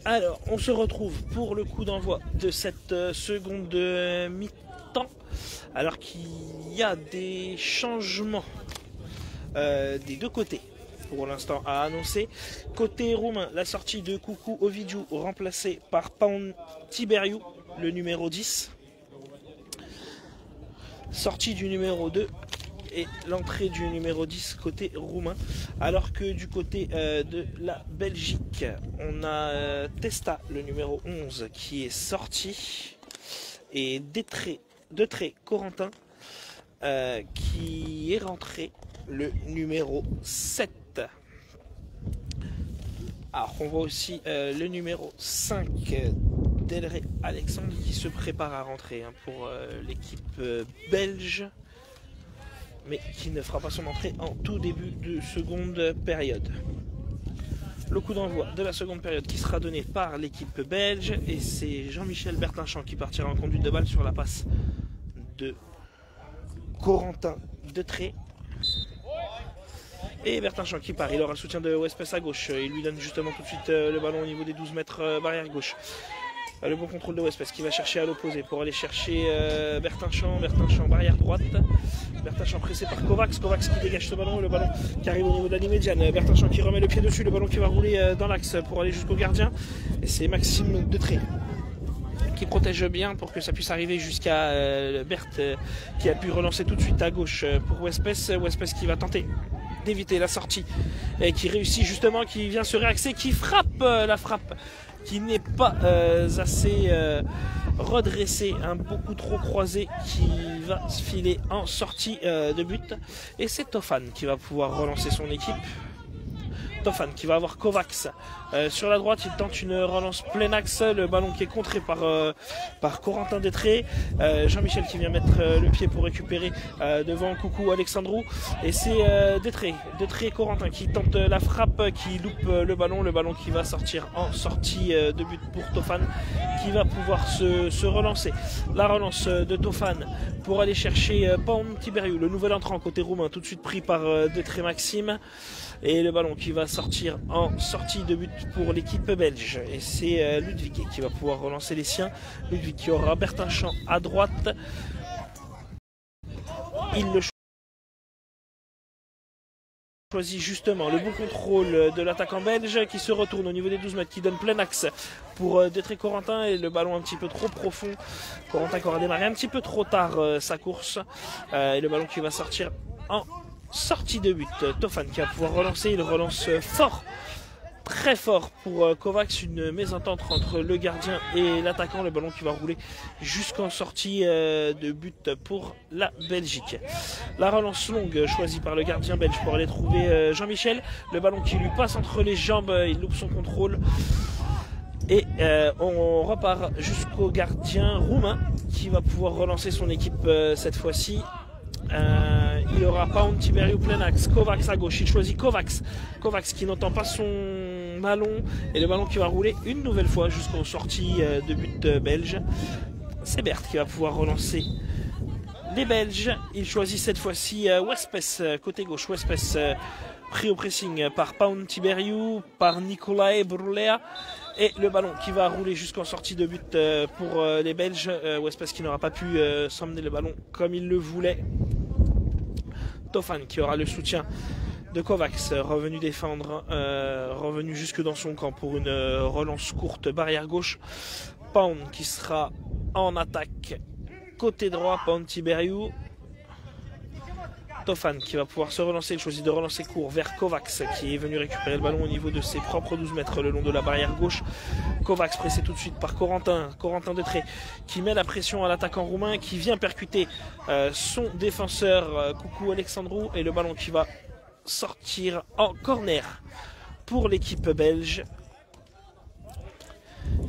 Alors, on se retrouve pour le coup d'envoi de cette seconde mi-temps. Alors qu'il y a des changements des deux côtés pour l'instant à annoncer. Côté roumain, la sortie de Cucu Ovidiu remplacée par Paon Tiberiu, le numéro 10. Sortie du numéro 2 et l'entrée du numéro 10 côté roumain. Alors que du côté de la Belgique, on a Testa, le numéro 11, qui est sorti. Et Detré Corentin qui est rentré, le numéro 7. Alors on voit aussi le numéro 5 Delray Alexandre qui se prépare à rentrer pour l'équipe belge, mais qui ne fera pas son entrée en tout début de seconde période. Le coup d'envoi de la seconde période qui sera donné par l'équipe belge, et c'est Jean-Michel Bertinchamp qui partira en conduite de balle sur la passe de Corentin Detré. Et Bertinchamp qui part, il aura le soutien de Wespès à gauche, il lui donne justement tout de suite le ballon au niveau des 12 mètres barrière gauche. Le bon contrôle de Wespès qui va chercher à l'opposé pour aller chercher Bertinchamp barrière droite. Bertinchamp pressé par Kovacs qui dégage ce ballon, le ballon qui arrive au niveau de la ligne médiane. Bertinchamp qui remet le pied dessus, le ballon qui va rouler dans l'axe pour aller jusqu'au gardien. Et c'est Maxime Detré qui protège bien pour que ça puisse arriver jusqu'à Berthe qui a pu relancer tout de suite à gauche pour Wespès. Wespès qui va tenter d'éviter la sortie et qui réussit justement, qui vient se réaxer, qui frappe la frappe qui n'est pas assez redressée, beaucoup trop croisée, qui va se filer en sortie de but. Et c'est Tofan qui va pouvoir relancer son équipe. Tofan qui va avoir Kovacs sur la droite, il tente une relance plein axe, le ballon qui est contré par Corentin Detré. Jean-Michel qui vient mettre le pied pour récupérer devant Cucu Alexandru, et c'est Detré Corentin qui tente la frappe, qui loupe le ballon qui va sortir en sortie de but pour Tofan qui va pouvoir se relancer. La relance de Tofan pour aller chercher Paon Tiberiu, le nouvel entrant côté roumain, tout de suite pris par Detré Maxime. Et le ballon qui va sortir en sortie de but pour l'équipe belge. Et c'est Ludwig qui va pouvoir relancer les siens. Ludwig qui aura Bertinchamp à droite. Il le choisit justement, le bon contrôle de l'attaquant belge qui se retourne au niveau des 12 mètres, qui donne plein axe pour Detré Corentin, et le ballon un petit peu trop profond. Corentin qui aura démarré un petit peu trop tard sa course. Et le ballon qui va sortir en sortie de but. Tofan qui va pouvoir relancer, il relance fort, très fort pour Kovacs, une mésentente entre le gardien et l'attaquant, le ballon qui va rouler jusqu'en sortie de but pour la Belgique. La relance longue choisie par le gardien belge pour aller trouver Jean-Michel, le ballon qui lui passe entre les jambes, il loupe son contrôle. Et on repart jusqu'au gardien roumain qui va pouvoir relancer son équipe cette fois-ci. Il aura Paon Tiberiu plein axe, Kovacs à gauche, il choisit Kovacs qui n'entend pas son ballon, et le ballon qui va rouler une nouvelle fois jusqu'aux sorties de but belge. C'est Berthe qui va pouvoir relancer les Belges. Il choisit cette fois-ci Wespès côté gauche. Wespès pris au pressing par Paon Tiberiu, par Nicolae Brulea, et le ballon qui va rouler jusqu'en sortie de but pour les Belges. Wespès qui n'aura pas pu s'emmener le ballon comme il le voulait. Tofan qui aura le soutien de Kovacs, revenu défendre, revenu jusque dans son camp pour une relance courte barrière gauche. Paon qui sera en attaque côté droit, Paon Tiberiu. Tofan qui va pouvoir se relancer, il choisit de relancer court vers Kovacs qui est venu récupérer le ballon au niveau de ses propres 12 mètres le long de la barrière gauche. Kovacs pressé tout de suite par Corentin Detré qui met la pression à l'attaquant roumain, qui vient percuter son défenseur Cucu Alexandru, et le ballon qui va sortir en corner pour l'équipe belge.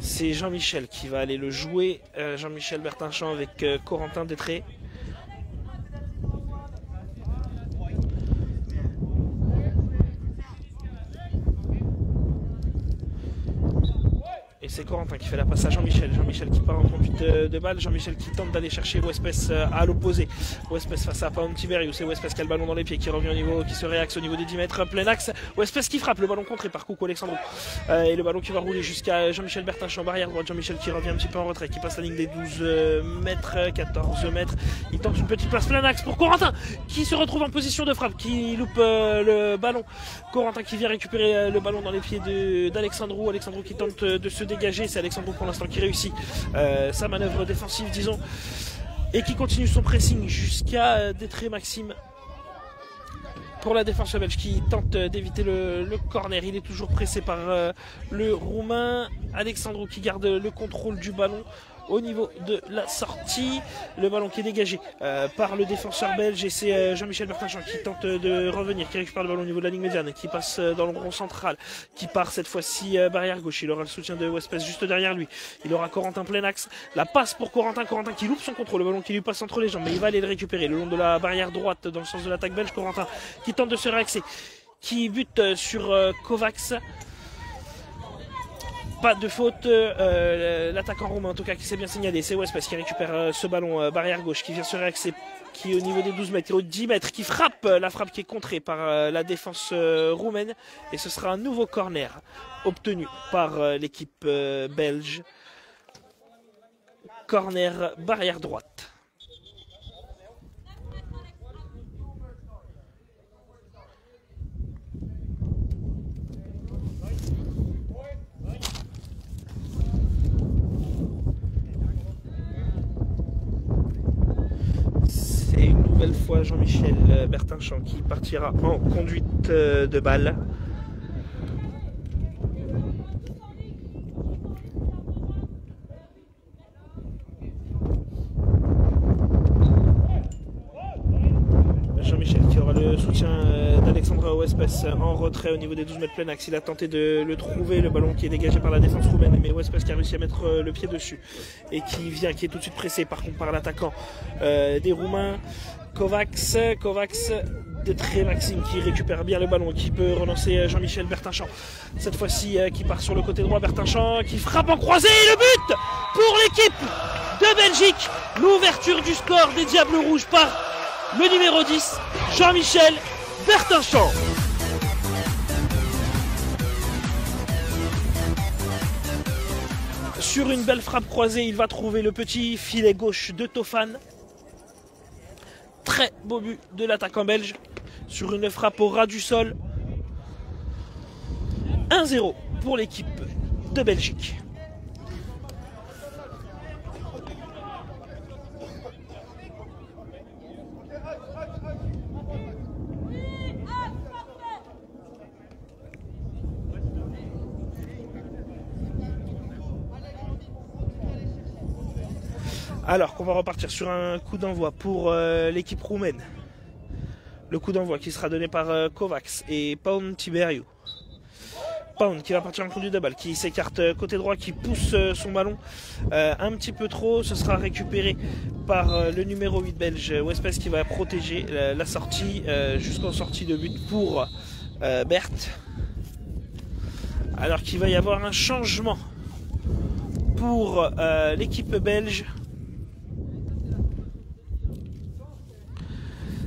C'est Jean-Michel qui va aller le jouer, Jean-Michel Bertinchamp avec Corentin Detré. Et c'est Corentin qui fait la passe à Jean-Michel. Jean-Michel qui part en conduite de balle. Jean-Michel qui tente d'aller chercher Wespes à l'opposé. Wespes face à Pontiverius. C'est Wespes qui a le ballon dans les pieds, qui revient au niveau, qui se réaxe au niveau des 10 mètres. Plein axe. Wespes qui frappe. Le ballon contré par Coucou Alexandro. Et le ballon qui va rouler jusqu'à Jean-Michel Bertinchamp. Barrière droite. Jean-Michel qui revient un petit peu en retrait, qui passe la ligne des 12 mètres, 14 mètres. Il tente une petite passe plein axe pour Corentin qui se retrouve en position de frappe, qui loupe le ballon. Corentin qui vient récupérer le ballon dans les pieds d'Alexandro. Alexandro qui tente de se dégager. C'est Alexandro pour l'instant qui réussit sa manœuvre défensive, disons, et qui continue son pressing jusqu'à Détré Maxime pour la défense belge qui tente d'éviter le corner. Il est toujours pressé par le Roumain. Alexandro qui garde le contrôle du ballon au niveau de la sortie. Le ballon qui est dégagé par le défenseur belge, et c'est Jean-Michel Bertinchamp qui tente de revenir, qui récupère le ballon au niveau de la ligne médiane, qui passe dans le rond central, qui part cette fois-ci barrière gauche. Il aura le soutien de Wespes juste derrière lui. Il aura Corentin plein axe. La passe pour Corentin. Corentin qui loupe son contrôle. Le ballon qui lui passe entre les jambes, mais il va aller le récupérer le long de la barrière droite dans le sens de l'attaque belge. Corentin qui tente de se réaxer, qui bute sur Kovacs. Pas de faute, l'attaquant roumain en tout cas qui s'est bien signalé, c'est Wespes qui récupère ce ballon barrière gauche, qui vient se réaxer, qui est au niveau des 12 mètres, au 10 mètres, qui frappe, la frappe qui est contrée par la défense roumaine, et ce sera un nouveau corner obtenu par l'équipe belge. Corner barrière droite. C'est une nouvelle fois Jean-Michel Bertinchamp qui partira en conduite de balle. Jean-Michel qui aura le soutien d'Alexandre Wespes en retrait au niveau des 12 mètres plein axe. Il a tenté de le trouver, le ballon qui est dégagé par la défense roumaine, mais Wespes qui a réussi à mettre le pied dessus et qui est tout de suite pressé par contre par l'attaquant des Roumains, Kovacs. Détré Maxime qui récupère bien le ballon, qui peut relancer Jean-Michel Bertinchamp. Cette fois-ci qui part sur le côté droit, Bertinchamp qui frappe en croisé, et le but pour l'équipe de Belgique. L'ouverture du score des Diables Rouges par le numéro 10, Jean-Michel Bertinchamp. Sur une belle frappe croisée, il va trouver le petit filet gauche de Tofan. Très beau but de l'attaquant belge sur une frappe au ras du sol. 1-0 pour l'équipe de Belgique. Alors qu'on va repartir sur un coup d'envoi pour l'équipe roumaine. Le coup d'envoi qui sera donné par Kovacs et Pontiverius. Pound qui va partir en conduite de balle, qui s'écarte côté droit, qui pousse son ballon un petit peu trop. Ce sera récupéré par le numéro 8 belge, Wespes, qui va protéger la sortie jusqu'en sortie de but pour Berthe. Alors qu'il va y avoir un changement pour l'équipe belge.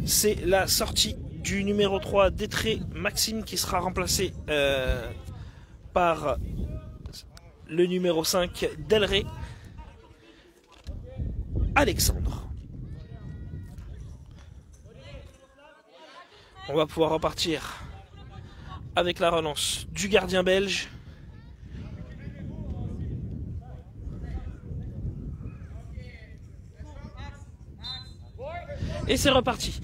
C'est la sortie du numéro 3 Détré Maxime qui sera remplacé par le numéro 5 Delray Alexandre. On va pouvoir repartir avec la relance du gardien belge. Et c'est reparti.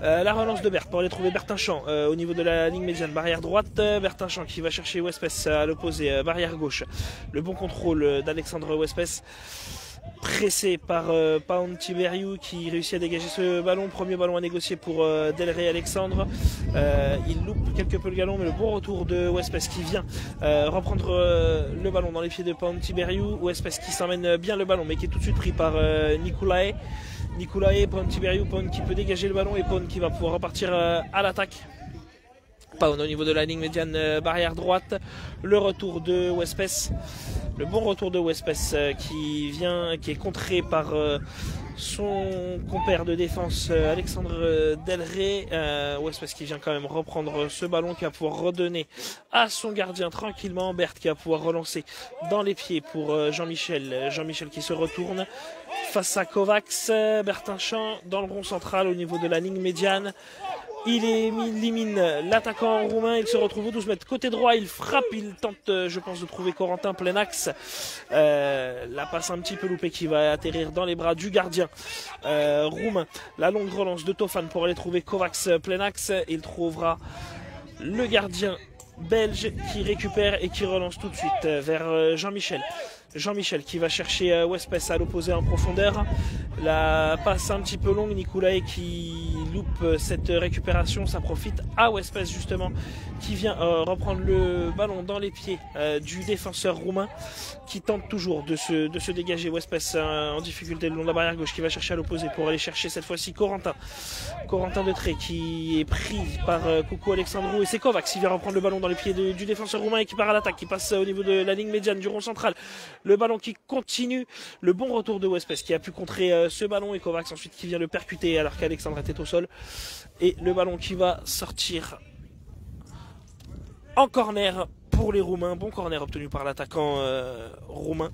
La relance de Berthe pour aller trouver Bertinchamp au niveau de la ligne médiane, barrière droite. Bertinchamp qui va chercher Wespes à l'opposé, barrière gauche. Le bon contrôle d'Alexandre Wespes, pressé par Pontiverius qui réussit à dégager ce ballon. Premier ballon à négocier pour Delray Alexandre. Il loupe quelque peu le galon, mais le bon retour de Wespes qui vient reprendre le ballon dans les pieds de Pontiverius. Wespes qui s'emmène bien le ballon, mais qui est tout de suite pris par Nicolae, Pontiverius, Pon qui peut dégager le ballon, et Pon qui va pouvoir repartir à l'attaque. Pon au niveau de la ligne médiane, barrière droite. Le retour de Wespes Le bon retour de Wespès qui est contré par son compère de défense Alexandre Delray. Wespès qui vient quand même reprendre ce ballon, qui va pouvoir redonner à son gardien tranquillement. Berthe qui va pouvoir relancer dans les pieds pour Jean-Michel. Jean-Michel qui se retourne face à Kovacs. Bertinchamp dans le rond central au niveau de la ligne médiane. Il élimine l'attaquant roumain, il se retrouve au 12 mètres. Côté droit, il frappe, il tente, je pense, de trouver Corentin plein axe. La passe un petit peu loupée qui va atterrir dans les bras du gardien roumain. La longue relance de Tofan pour aller trouver Kovacs plein axe. Il trouvera le gardien belge qui récupère et qui relance tout de suite vers Jean-Michel. Jean-Michel qui va chercher Wespès à l'opposé en profondeur. La passe un petit peu longue, Nicolae qui loupe cette récupération, ça profite à Wespès justement qui vient reprendre le ballon dans les pieds du défenseur roumain qui tente toujours de se dégager. Wespès en difficulté le long de la barrière gauche qui va chercher à l'opposé pour aller chercher cette fois-ci Corentin de Trey qui est pris par Coucou Alexandrou et c'est Kovacs qui vient reprendre le ballon dans les pieds du défenseur roumain et qui part à l'attaque, qui passe au niveau de la ligne médiane du rond central. Le ballon qui continue, le bon retour de Wespès qui a pu contrer ce ballon et Kovacs ensuite qui vient le percuter alors qu'Alexandre était au sol. Et le ballon qui va sortir en corner pour les Roumains. Bon corner obtenu par l'attaquant roumain.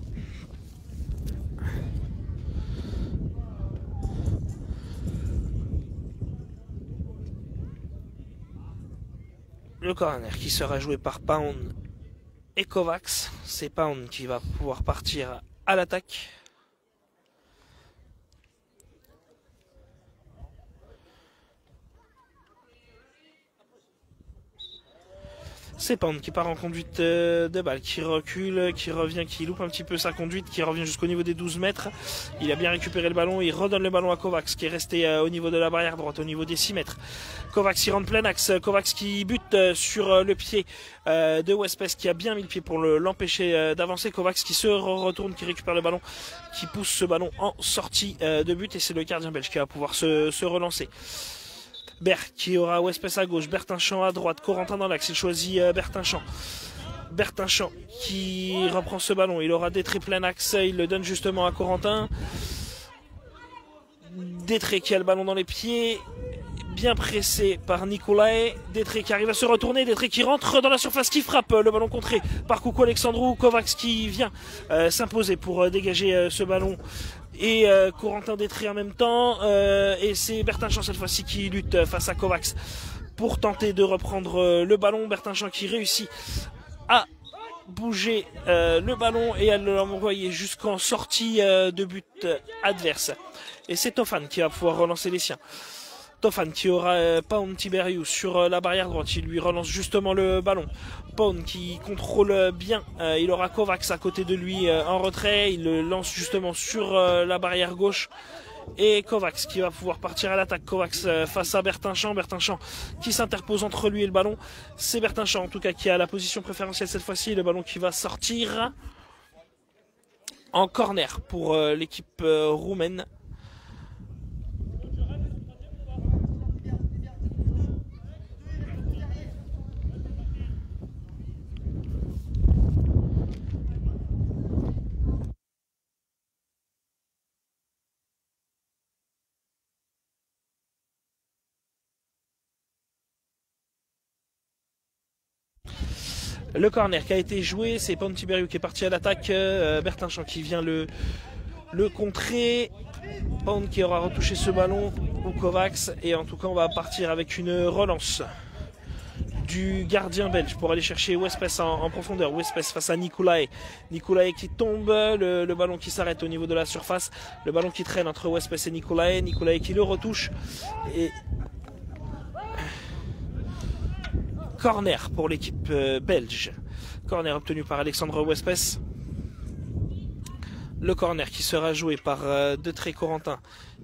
Le corner qui sera joué par Pound et Kovacs. C'est Pound qui va pouvoir partir à l'attaque. C'est Pound qui part en conduite de balle, qui recule, qui revient, qui loupe un petit peu sa conduite, qui revient jusqu'au niveau des 12 mètres. Il a bien récupéré le ballon, il redonne le ballon à Kovacs qui est resté au niveau de la barrière droite, au niveau des 6 mètres. Kovacs il rentre plein axe, Kovacs qui bute sur le pied de Wespès qui a bien mis le pied pour l'empêcher d'avancer. Kovacs qui se retourne, qui récupère le ballon, qui pousse ce ballon en sortie de but et c'est le gardien belge qui va pouvoir se relancer. Bert qui aura Wespès à gauche, Bertinchamp à droite, Corentin dans l'axe, il choisit Bertinchamp. Bertinchamp qui reprend ce ballon, il aura Détré plein axe, il le donne justement à Corentin. Détré qui a le ballon dans les pieds, bien pressé par Nicolae. Détré qui arrive à se retourner, Détré qui rentre dans la surface, qui frappe le ballon contré par Coucou Alexandrou. Kovacs qui vient s'imposer pour dégager ce ballon. Et Corentin Détré en même temps et c'est Bertinchamp cette fois-ci qui lutte face à Kovacs pour tenter de reprendre le ballon. Bertinchamp qui réussit à bouger le ballon et à l'envoyer jusqu'en sortie de but adverse et c'est Tofan qui va pouvoir relancer les siens. Tofan qui aura Pound Tiberius sur la barrière droite, il lui relance justement le ballon. Pound qui contrôle bien, il aura Kovacs à côté de lui en retrait, il le lance justement sur la barrière gauche. Et Kovacs qui va pouvoir partir à l'attaque. Kovacs face à Bertinchamp. Bertinchamp qui s'interpose entre lui et le ballon. C'est Bertinchamp en tout cas qui a la position préférentielle cette fois-ci. Le ballon qui va sortir en corner pour l'équipe roumaine. Le corner qui a été joué, c'est Pound Tiberius qui est parti à l'attaque, Bertinchamp qui vient le contrer, Pound qui aura retouché ce ballon au Kovacs et en tout cas on va partir avec une relance du gardien belge pour aller chercher Wespès en profondeur. Wespès face à Nicolae. Nicolae qui tombe, le ballon qui s'arrête au niveau de la surface, le ballon qui traîne entre Wespès et Nicolae, Nicolae qui le retouche et corner pour l'équipe belge. Corner obtenu par Alexandre Wespès. Le corner qui sera joué par Détré Corentin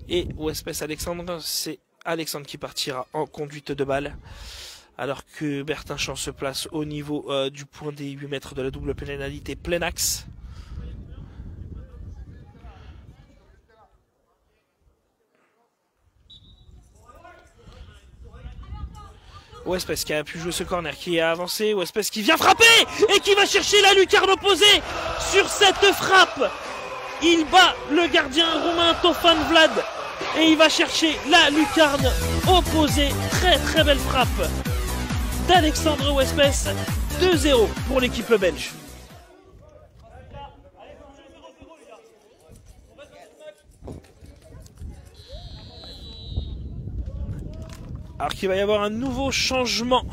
et Wespès Alexandre. C'est Alexandre qui partira en conduite de balle. Alors que Bertinchamp se place au niveau du point des 8 mètres de la double pénalité plein axe. Wespes qui a pu jouer ce corner, qui a avancé. Wespes qui vient frapper et qui va chercher la lucarne opposée sur cette frappe. Il bat le gardien roumain Tofan Vlad et il va chercher la lucarne opposée. Très très belle frappe d'Alexandre Wespes. 2-0 pour l'équipe belge. Alors qu'il va y avoir un nouveau changement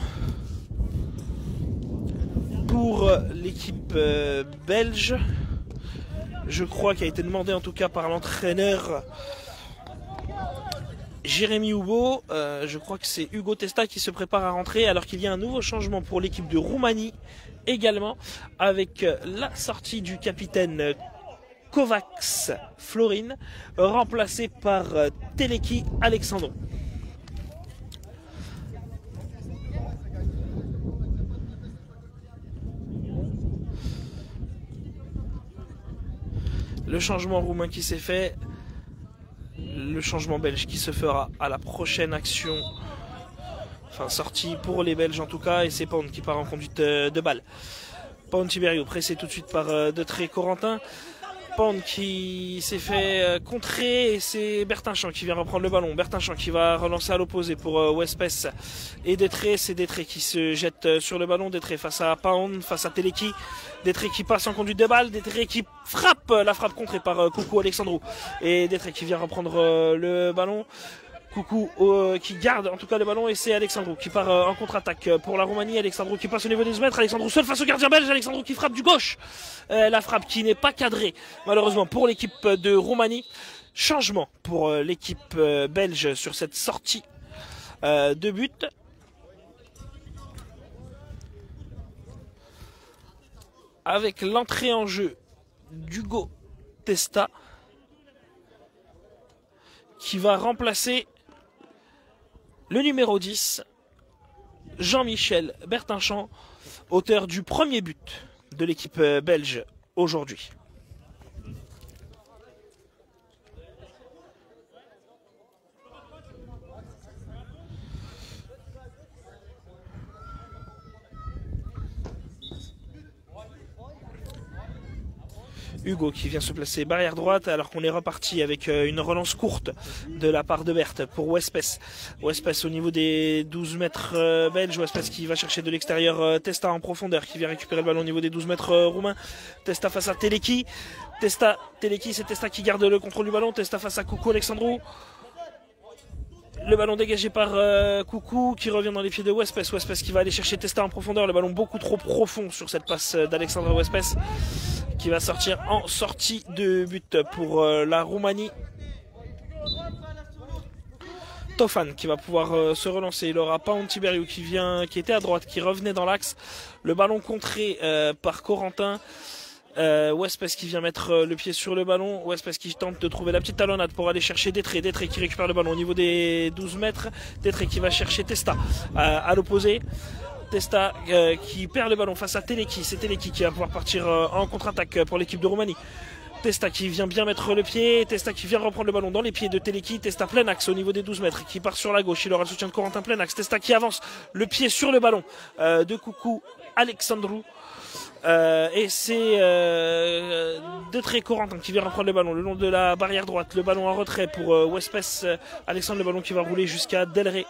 pour l'équipe belge. Je crois qu'il a été demandé en tout cas par l'entraîneur Jérémy Houbo. Je crois que c'est Hugo Testa qui se prépare à rentrer, alors qu'il y a un nouveau changement pour l'équipe de Roumanie également, avec la sortie du capitaine Kovacs Florin, remplacé par Teleki Alexandru. Le changement roumain qui s'est fait, le changement belge qui se fera à la prochaine action, enfin sortie pour les Belges en tout cas, et c'est Pound qui part en conduite de balle. Pound Tiberiu pressé tout de suite par Detré Corentin. Pound qui s'est fait contrer et c'est Bertinchamp qui vient reprendre le ballon. Bertinchamp qui va relancer à l'opposé pour Wespes et Detré. C'est Detré qui se jette sur le ballon. Detré face à Pound, face à Teleki. Detré qui passe en conduite de balle. Detré qui frappe, la frappe contrée par Coucou Alexandru. Et Detré qui vient reprendre le ballon. Coucou qui garde en tout cas le ballon et c'est Alexandru qui part en contre-attaque pour la Roumanie. Alexandru qui passe au niveau des 12 mètres. Alexandru seul face au gardien belge. Alexandru qui frappe du gauche. La frappe qui n'est pas cadrée malheureusement pour l'équipe de Roumanie. Changement pour l'équipe belge sur cette sortie de but. Avec l'entrée en jeu d'Hugo Testa qui va remplacer le numéro 10, Jean-Michel Bertinchamp, auteur du premier but de l'équipe belge aujourd'hui. Hugo qui vient se placer barrière droite alors qu'on est reparti avec une relance courte de la part de Berthe pour Wespes. Wespes au niveau des 12 mètres belges. Wespes qui va chercher de l'extérieur Testa en profondeur qui vient récupérer le ballon au niveau des 12 mètres roumains. Testa face à Teleki. Teleki, c'est Testa qui garde le contrôle du ballon. Testa face à Coucou Alexandru. Le ballon dégagé par Coucou qui revient dans les pieds de Wespes. Wespes qui va aller chercher Testa en profondeur. Le ballon beaucoup trop profond sur cette passe d'Alexandre Wespes qui va sortir en sortie de but pour la Roumanie. Tofan qui va pouvoir se relancer. Il aura Pound Tiberiu qui était à droite, qui revenait dans l'axe. Le ballon contré par Corentin. Wespes qui vient mettre le pied sur le ballon. Wespes qui tente de trouver la petite talonnade pour aller chercher Detré. Detré qui récupère le ballon au niveau des 12 mètres. Detré qui va chercher Testa à l'opposé. Testa qui perd le ballon face à Teleki. C'est Teleki qui va pouvoir partir en contre-attaque pour l'équipe de Roumanie. Testa qui vient bien mettre le pied. Testa qui vient reprendre le ballon dans les pieds de Teleki. Testa plein axe au niveau des 12 mètres qui part sur la gauche. Il aura le soutien de Corentin plein axe. Testa qui avance le pied sur le ballon de Coucou Alexandru. Et c'est Detré Corentin qui vient reprendre le ballon le long de la barrière droite. Le ballon en retrait pour Wespes Alexandre. Le ballon qui va rouler jusqu'à Delray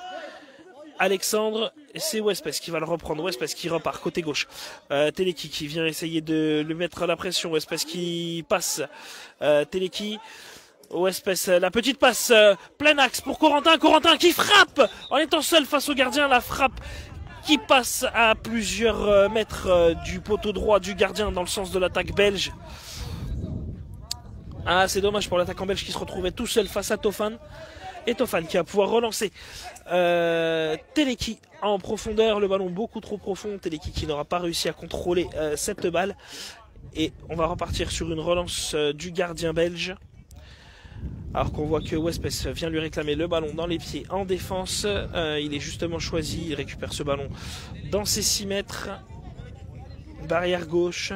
Alexandre. Et c'est Wespes qui va le reprendre. Wespes qui repart côté gauche. Teleki qui vient essayer de lui mettre la pression. Wespes qui passe. Teleki. Wespes, la petite passe plein axe pour Corentin. Corentin qui frappe en étant seul face au gardien. La frappe qui passe à plusieurs mètres du poteau droit du gardien dans le sens de l'attaque belge. Ah, c'est dommage pour l'attaquant belge qui se retrouvait tout seul face à Tofan. Et Tofan qui va pouvoir relancer Teleki en profondeur. Le ballon beaucoup trop profond. Teleki qui n'aura pas réussi à contrôler cette balle. Et on va repartir sur une relance du gardien belge. Alors qu'on voit que Wespes vient lui réclamer le ballon dans les pieds en défense. Il est justement choisi, il récupère ce ballon dans ses 6 mètres. barrière gauche,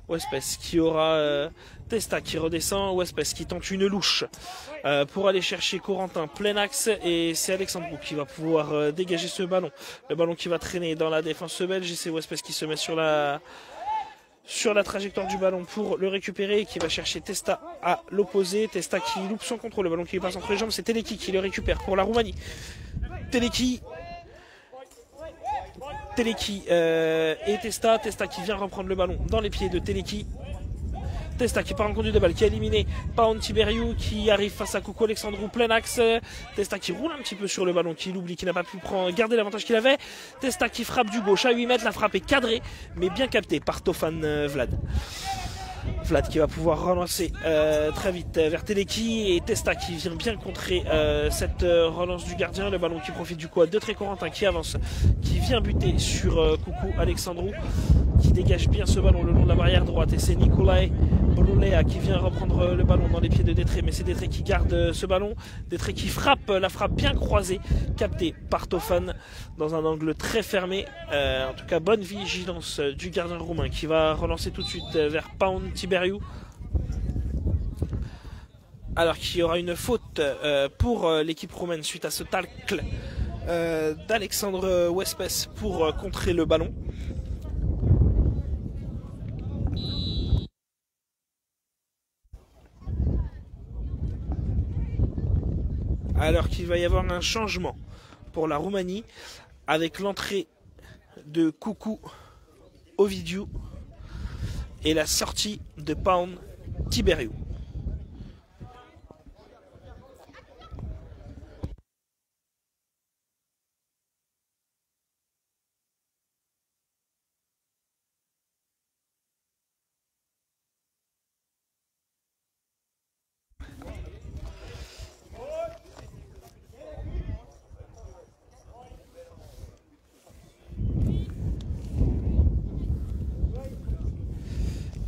Wespès qui aura Testa qui redescend, Wespès qui tente une louche pour aller chercher Corentin plein axe, et c'est Alexandrou qui va pouvoir dégager ce ballon. Le ballon qui va traîner dans la défense belge, et c'est Wespès qui se met sur la trajectoire du ballon pour le récupérer, qui va chercher Testa à l'opposé. Testa qui loupe son contrôle, le ballon qui passe entre les jambes, c'est Teleki qui le récupère pour la Roumanie. Teleki et Testa qui vient reprendre le ballon dans les pieds de Teleki. Testa qui part en conduite de balle, qui a éliminé Paon Tiberiu, qui arrive face à Coucou Alexandrou plein axe. Testa qui roule un petit peu sur le ballon, qui l'oublie, qui n'a pas pu garder l'avantage qu'il avait. Testa qui frappe du gauche à 8 mètres, la frappe est cadrée, mais bien captée par Tofan Vlad. Vlad qui va pouvoir relancer très vite vers Teleki, et Testa qui vient bien contrer cette relance du gardien. Le ballon qui profite du quad de Corentin qui avance, qui vient buter sur Coucou Alexandrou, qui dégage bien ce ballon le long de la barrière droite, et c'est Nicolae Brulea qui vient reprendre le ballon dans les pieds de Détré, mais c'est Détré qui garde ce ballon. Détré qui frappe, la frappe bien croisée, captée par Tofan dans un angle très fermé. En tout cas, bonne vigilance du gardien roumain qui va relancer tout de suite vers Paon Tiberiu. Alors qu'il y aura une faute pour l'équipe roumaine suite à ce tacle d'Alexandre Wespès pour contrer le ballon. Alors qu'il va y avoir un changement pour la Roumanie avec l'entrée de Coucou Ovidiu et la sortie de Paon Tiberiu.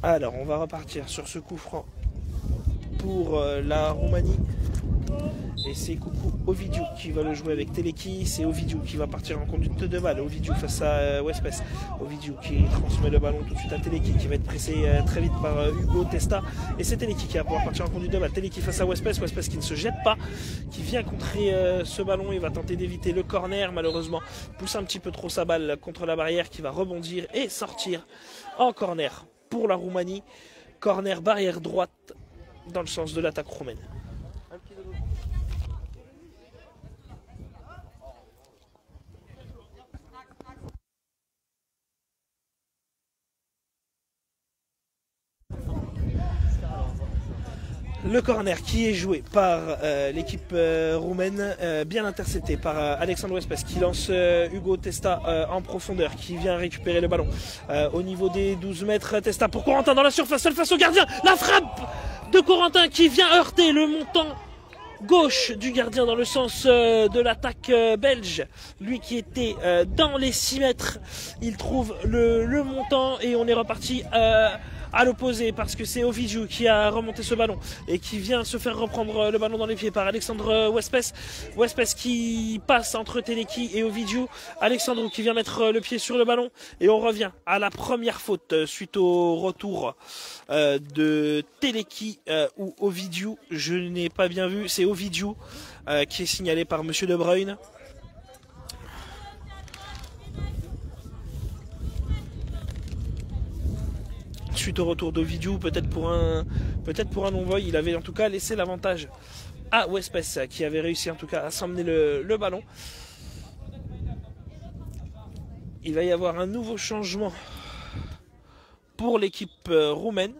Alors, on va repartir sur ce coup franc pour la Roumanie. Et c'est Coucou Ovidiu qui va le jouer avec Teleki. C'est Ovidiu qui va partir en conduite de balle. Ovidiu face à Wespès. Ovidiu qui transmet le ballon tout de suite à Teleki, qui va être pressé très vite par Hugo Testa. Et c'est Teleki qui va pouvoir partir en conduite de balle. Teleki face à Wespès. Wespès qui ne se jette pas, qui vient contrer ce ballon. Il va tenter d'éviter le corner. Malheureusement, pousse un petit peu trop sa balle contre la barrière, qui va rebondir et sortir en corner pour la Roumanie. Corner barrière droite dans le sens de l'attaque roumaine. Le corner qui est joué par l'équipe roumaine, bien intercepté par Alexandre Wespès, qui lance Hugo Testa en profondeur, qui vient récupérer le ballon au niveau des 12 mètres. Testa pour Corentin dans la surface, seul face au gardien. La frappe de Corentin qui vient heurter le montant gauche du gardien dans le sens de l'attaque belge. Lui qui était dans les 6 mètres, il trouve le montant, et on est reparti à l'opposé, parce que c'est Ovidiu qui a remonté ce ballon et qui vient se faire reprendre le ballon dans les pieds par Alexandre Wespès. Wespès qui passe entre Teleki et Ovidiu. Alexandre qui vient mettre le pied sur le ballon, et on revient à la première faute suite au retour de Teleki ou Ovidiu. Je n'ai pas bien vu, c'est Ovidiu qui est signalé par Monsieur De Bruyne. Suite au retour d'Ovidiu, peut-être pour un non-voy, il avait en tout cas laissé l'avantage à Wespès, qui avait réussi en tout cas à s'emmener le ballon. Il va y avoir un nouveau changement pour l'équipe roumaine.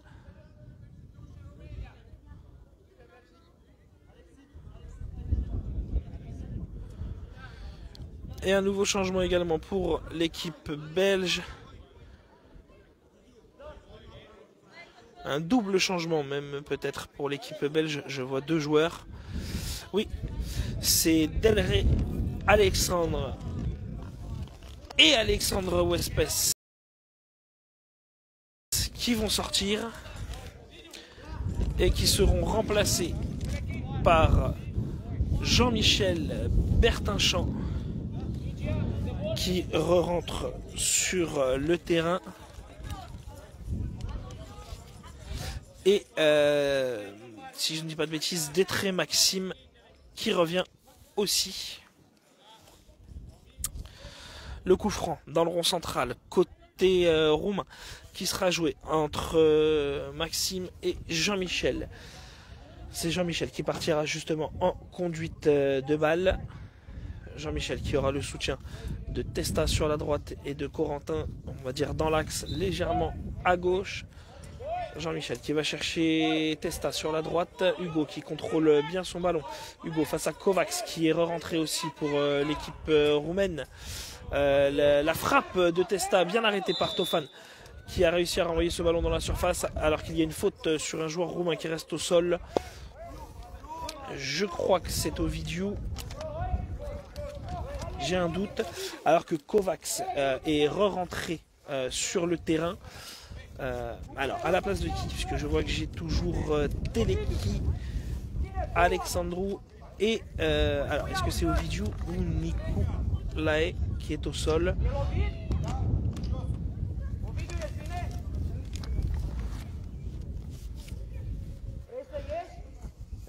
Et un nouveau changement également pour l'équipe belge. Un double changement même peut-être pour l'équipe belge. Je vois 2 joueurs. Oui, c'est Delray Alexandre et Alexandre Wespès qui vont sortir et qui seront remplacés par Jean-Michel Bertinchamp, qui re-rentre sur le terrain. Et si je ne dis pas de bêtises, Détré Maxime qui revient aussi. Le coup franc dans le rond central, côté roumain, qui sera joué entre Maxime et Jean-Michel. C'est Jean-Michel qui partira justement en conduite de balle. Jean-Michel qui aura le soutien de Testa sur la droite et de Corentin, on va dire dans l'axe, légèrement à gauche. Jean-Michel qui va chercher Testa sur la droite. Hugo qui contrôle bien son ballon. Hugo face à Kovacs qui est rentré aussi pour l'équipe roumaine. La frappe de Testa bien arrêtée par Tofan qui a réussi à renvoyer ce ballon dans la surface alors qu'il y a une faute sur un joueur roumain qui reste au sol. Je crois que c'est Ovidiu. J'ai un doute. Alors que Kovacs est re-rentré sur le terrain. Alors à la place de qui? Puisque je vois que j'ai toujours Teleki, Alexandru et alors est-ce que c'est Ovidiu ou Nikolae qui est au sol?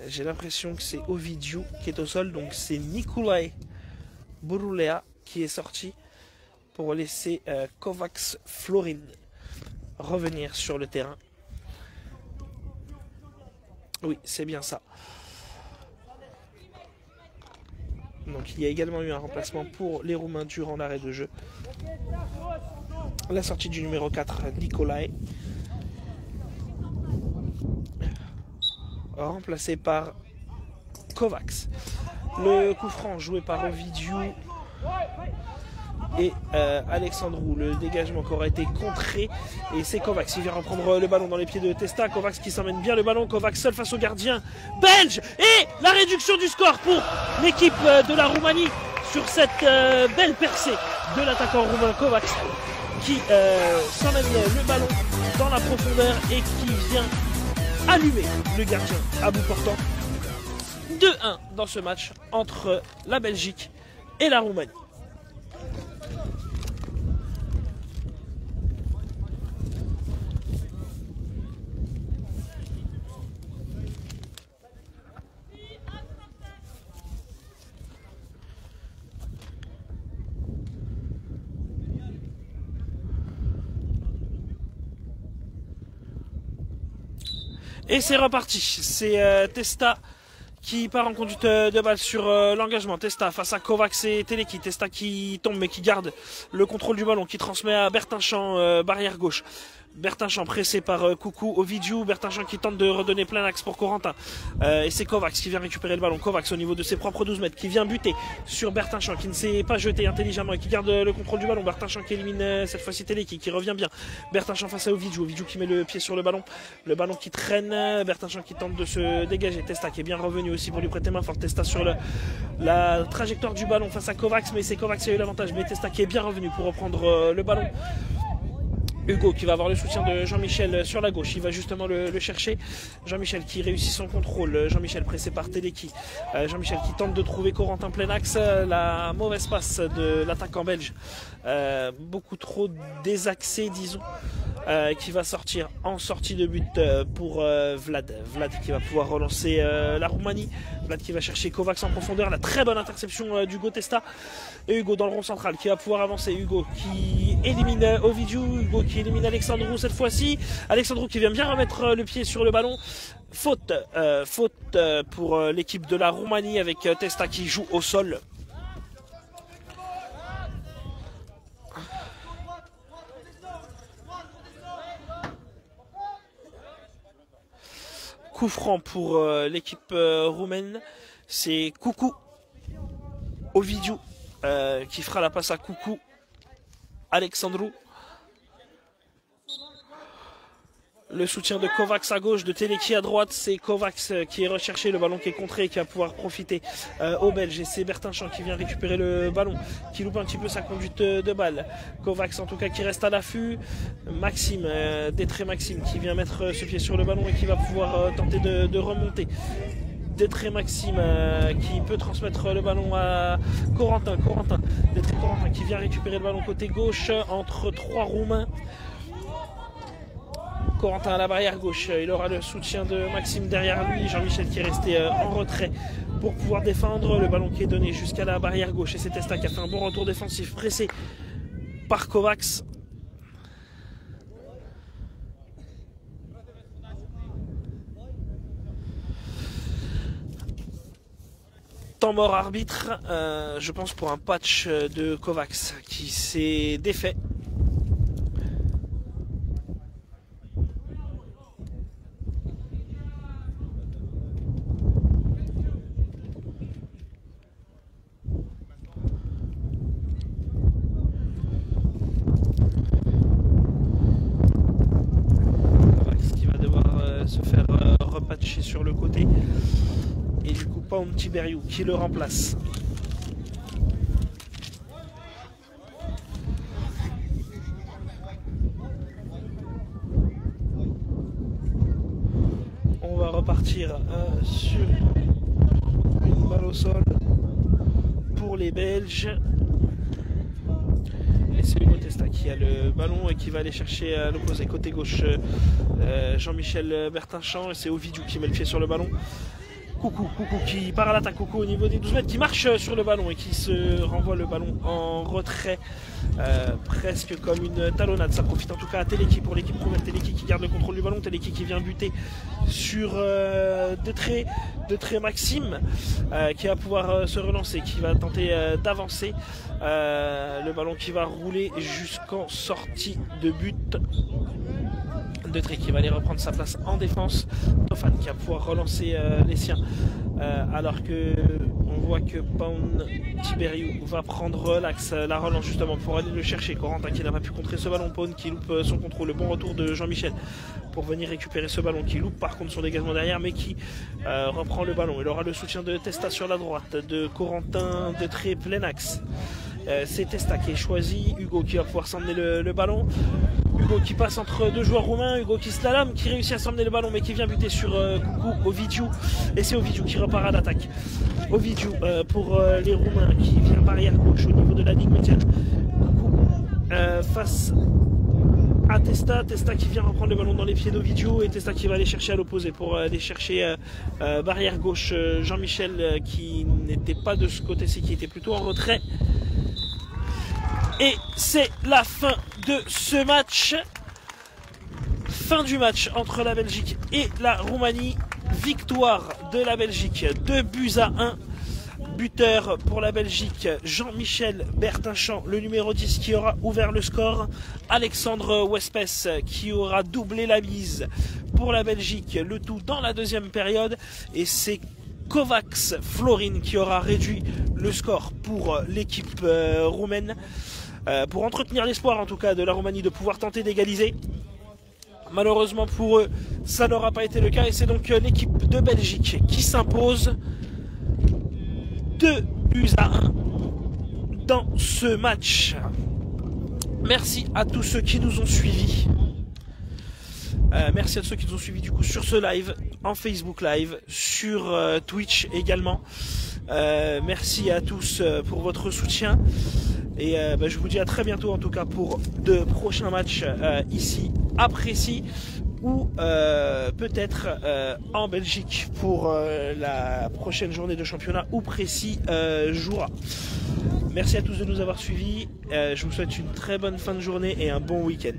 J'ai l'impression que c'est Ovidiu qui est au sol, donc c'est Nicolae Burulea qui est sorti pour laisser Kovacs Florin revenir sur le terrain. Oui, c'est bien ça. Donc il y a également eu un remplacement pour les Roumains durant l'arrêt de jeu. La sortie du numéro 4, Nicolae, remplacé par Kovacs. Le coup franc joué par Ovidiu et Alexandru. Le dégagement qui aura été contré et c'est Kovacs qui vient reprendre le ballon dans les pieds de Testa. Kovacs qui s'emmène bien le ballon. Kovacs seul face au gardien belge et la réduction du score pour l'équipe de la Roumanie sur cette belle percée de l'attaquant roumain Kovacs qui s'emmène le ballon dans la profondeur et qui vient allumer le gardien à bout portant. 2-1 dans ce match entre la Belgique et la Roumanie. Et c'est reparti, c'est Testa qui part en conduite de balle sur l'engagement. Testa face à Kovacs et Teleki. Testa qui tombe mais qui garde le contrôle du ballon, qui transmet à Bertinchamp, barrière gauche. Bertinchamp pressé par Coucou, Ovidiu. Bertinchamp qui tente de redonner plein axe pour Corentin. Et c'est Kovacs qui vient récupérer le ballon. Kovacs au niveau de ses propres 12 mètres qui vient buter sur Bertinchamp qui ne s'est pas jeté intelligemment et qui garde le contrôle du ballon. Bertinchamp qui élimine cette fois-ci Teleki qui revient bien. Bertinchamp face à Ovidiu. Ovidiu qui met le pied sur le ballon. Le ballon qui traîne. Bertinchamp qui tente de se dégager. Testa qui est bien revenu aussi pour lui prêter main forte. Testa sur la trajectoire du ballon face à Kovacs, mais c'est Kovacs qui a eu l'avantage. Mais Testa qui est bien revenu pour reprendre le ballon. Hugo qui va avoir le soutien de Jean-Michel sur la gauche, il va justement le chercher. Jean-Michel qui réussit son contrôle, Jean-Michel pressé par Teleki. Jean-Michel qui tente de trouver Corentin plein axe, la mauvaise passe de l'attaquant belge, beaucoup trop désaxé disons, qui va sortir en sortie de but pour Vlad. Vlad qui va pouvoir relancer la Roumanie. Vlad qui va chercher Kovacs en profondeur, la très bonne interception d'Hugo Testa. Et Hugo dans le rond central qui va pouvoir avancer. Hugo qui élimine Ovidiu. Hugo qui élimine Alexandru cette fois-ci. Alexandru qui vient bien remettre le pied sur le ballon. Faute pour l'équipe de la Roumanie avec Testa qui joue au sol. Coup franc pour l'équipe roumaine. C'est Coucou, Ovidiu qui fera la passe à Coucou, Alexandru. Le soutien de Kovacs à gauche, de Teleki à droite, c'est Kovacs qui est recherché, le ballon qui est contré et qui va pouvoir profiter aux Belges. Et c'est Bertinchamp qui vient récupérer le ballon, qui loupe un petit peu sa conduite de balle. Kovacs en tout cas qui reste à l'affût. Maxime, Détré Maxime qui vient mettre ce pied sur le ballon et qui va pouvoir tenter de remonter. Détré Maxime qui peut transmettre le ballon à Corentin. Détré Corentin qui vient récupérer le ballon côté gauche entre trois Roumains. Corentin à la barrière gauche. Il aura le soutien de Maxime derrière lui. Jean-Michel qui est resté en retrait pour pouvoir défendre. Le ballon qui est donné jusqu'à la barrière gauche. Et c'est Testa qui a fait un bon retour défensif pressé par Kovacs. Temps mort arbitre, je pense pour un patch de Kovacs qui s'est défait. Kovacs qui va devoir se faire repatcher sur le côté. Et du coup, Paon Tiberiu qui le remplace. On va repartir sur une balle au sol pour les Belges. Et c'est Hugo Testa qui a le ballon et qui va aller chercher à l'opposé côté gauche Jean-Michel Bertinchamp. Et c'est Ovidiu qui met le pied sur le ballon. Coucou qui part à l'attaque, Coucou au niveau des 12 mètres, qui marche sur le ballon et qui se renvoie le ballon en retrait, presque comme une talonnade. Ça profite en tout cas à Teleki pour l'équipe roumaine. Teleki qui garde le contrôle du ballon, Teleki qui vient buter sur de très Maxime, qui va pouvoir se relancer, qui va tenter d'avancer. Le ballon qui va rouler jusqu'en sortie de but. De Tré qui va aller reprendre sa place en défense. Tofan qui va pouvoir relancer les siens, alors que on voit que Paon Tiberiu va prendre l'axe, la relance justement pour aller le chercher. Corentin qui n'a pas pu contrer ce ballon. Paon qui loupe son contrôle. Le bon retour de Jean-Michel pour venir récupérer ce ballon, qui loupe par contre son dégagement derrière, mais qui reprend le ballon. Il aura le soutien de Testa sur la droite, de Corentin de Tré plein axe. C'est Testa qui est choisi. Hugo qui va pouvoir s'emmener le ballon. Hugo qui passe entre deux joueurs roumains. Hugo qui slalom, qui réussit à s'emmener le ballon, mais qui vient buter sur Coucou Ovidiu. Et c'est Ovidiu qui repart à l'attaque. Ovidiu pour les Roumains qui vient barrière gauche au niveau de la ligne médiane. Coucou face à Testa. Testa qui vient reprendre le ballon dans les pieds d'Ovidiu. Et Testa qui va aller chercher à l'opposé pour aller chercher barrière gauche Jean-Michel qui n'était pas de ce côté-ci, qui était plutôt en retrait. Et c'est la fin de ce match. Fin du match entre la Belgique et la Roumanie. Victoire de la Belgique, 2-1. Buteur pour la Belgique, Jean-Michel Bertinchamp, le numéro 10 qui aura ouvert le score. Alexandre Wespes qui aura doublé la mise pour la Belgique, le tout dans la deuxième période. Et c'est Kovacs Florin qui aura réduit le score pour l'équipe roumaine. Pour entretenir l'espoir en tout cas de la Roumanie de pouvoir tenter d'égaliser. Malheureusement pour eux, ça n'aura pas été le cas et c'est donc l'équipe de Belgique qui s'impose 2-1 dans ce match. Merci à tous ceux qui nous ont suivis. Merci à tous ceux qui nous ont suivis du coup sur ce live, en Facebook Live, sur Twitch également. Merci à tous pour votre soutien. Et je vous dis à très bientôt en tout cas pour de prochains matchs ici à Précy ou peut-être en Belgique pour la prochaine journée de championnat où Précy jouera. Merci à tous de nous avoir suivis. Je vous souhaite une très bonne fin de journée et un bon week-end.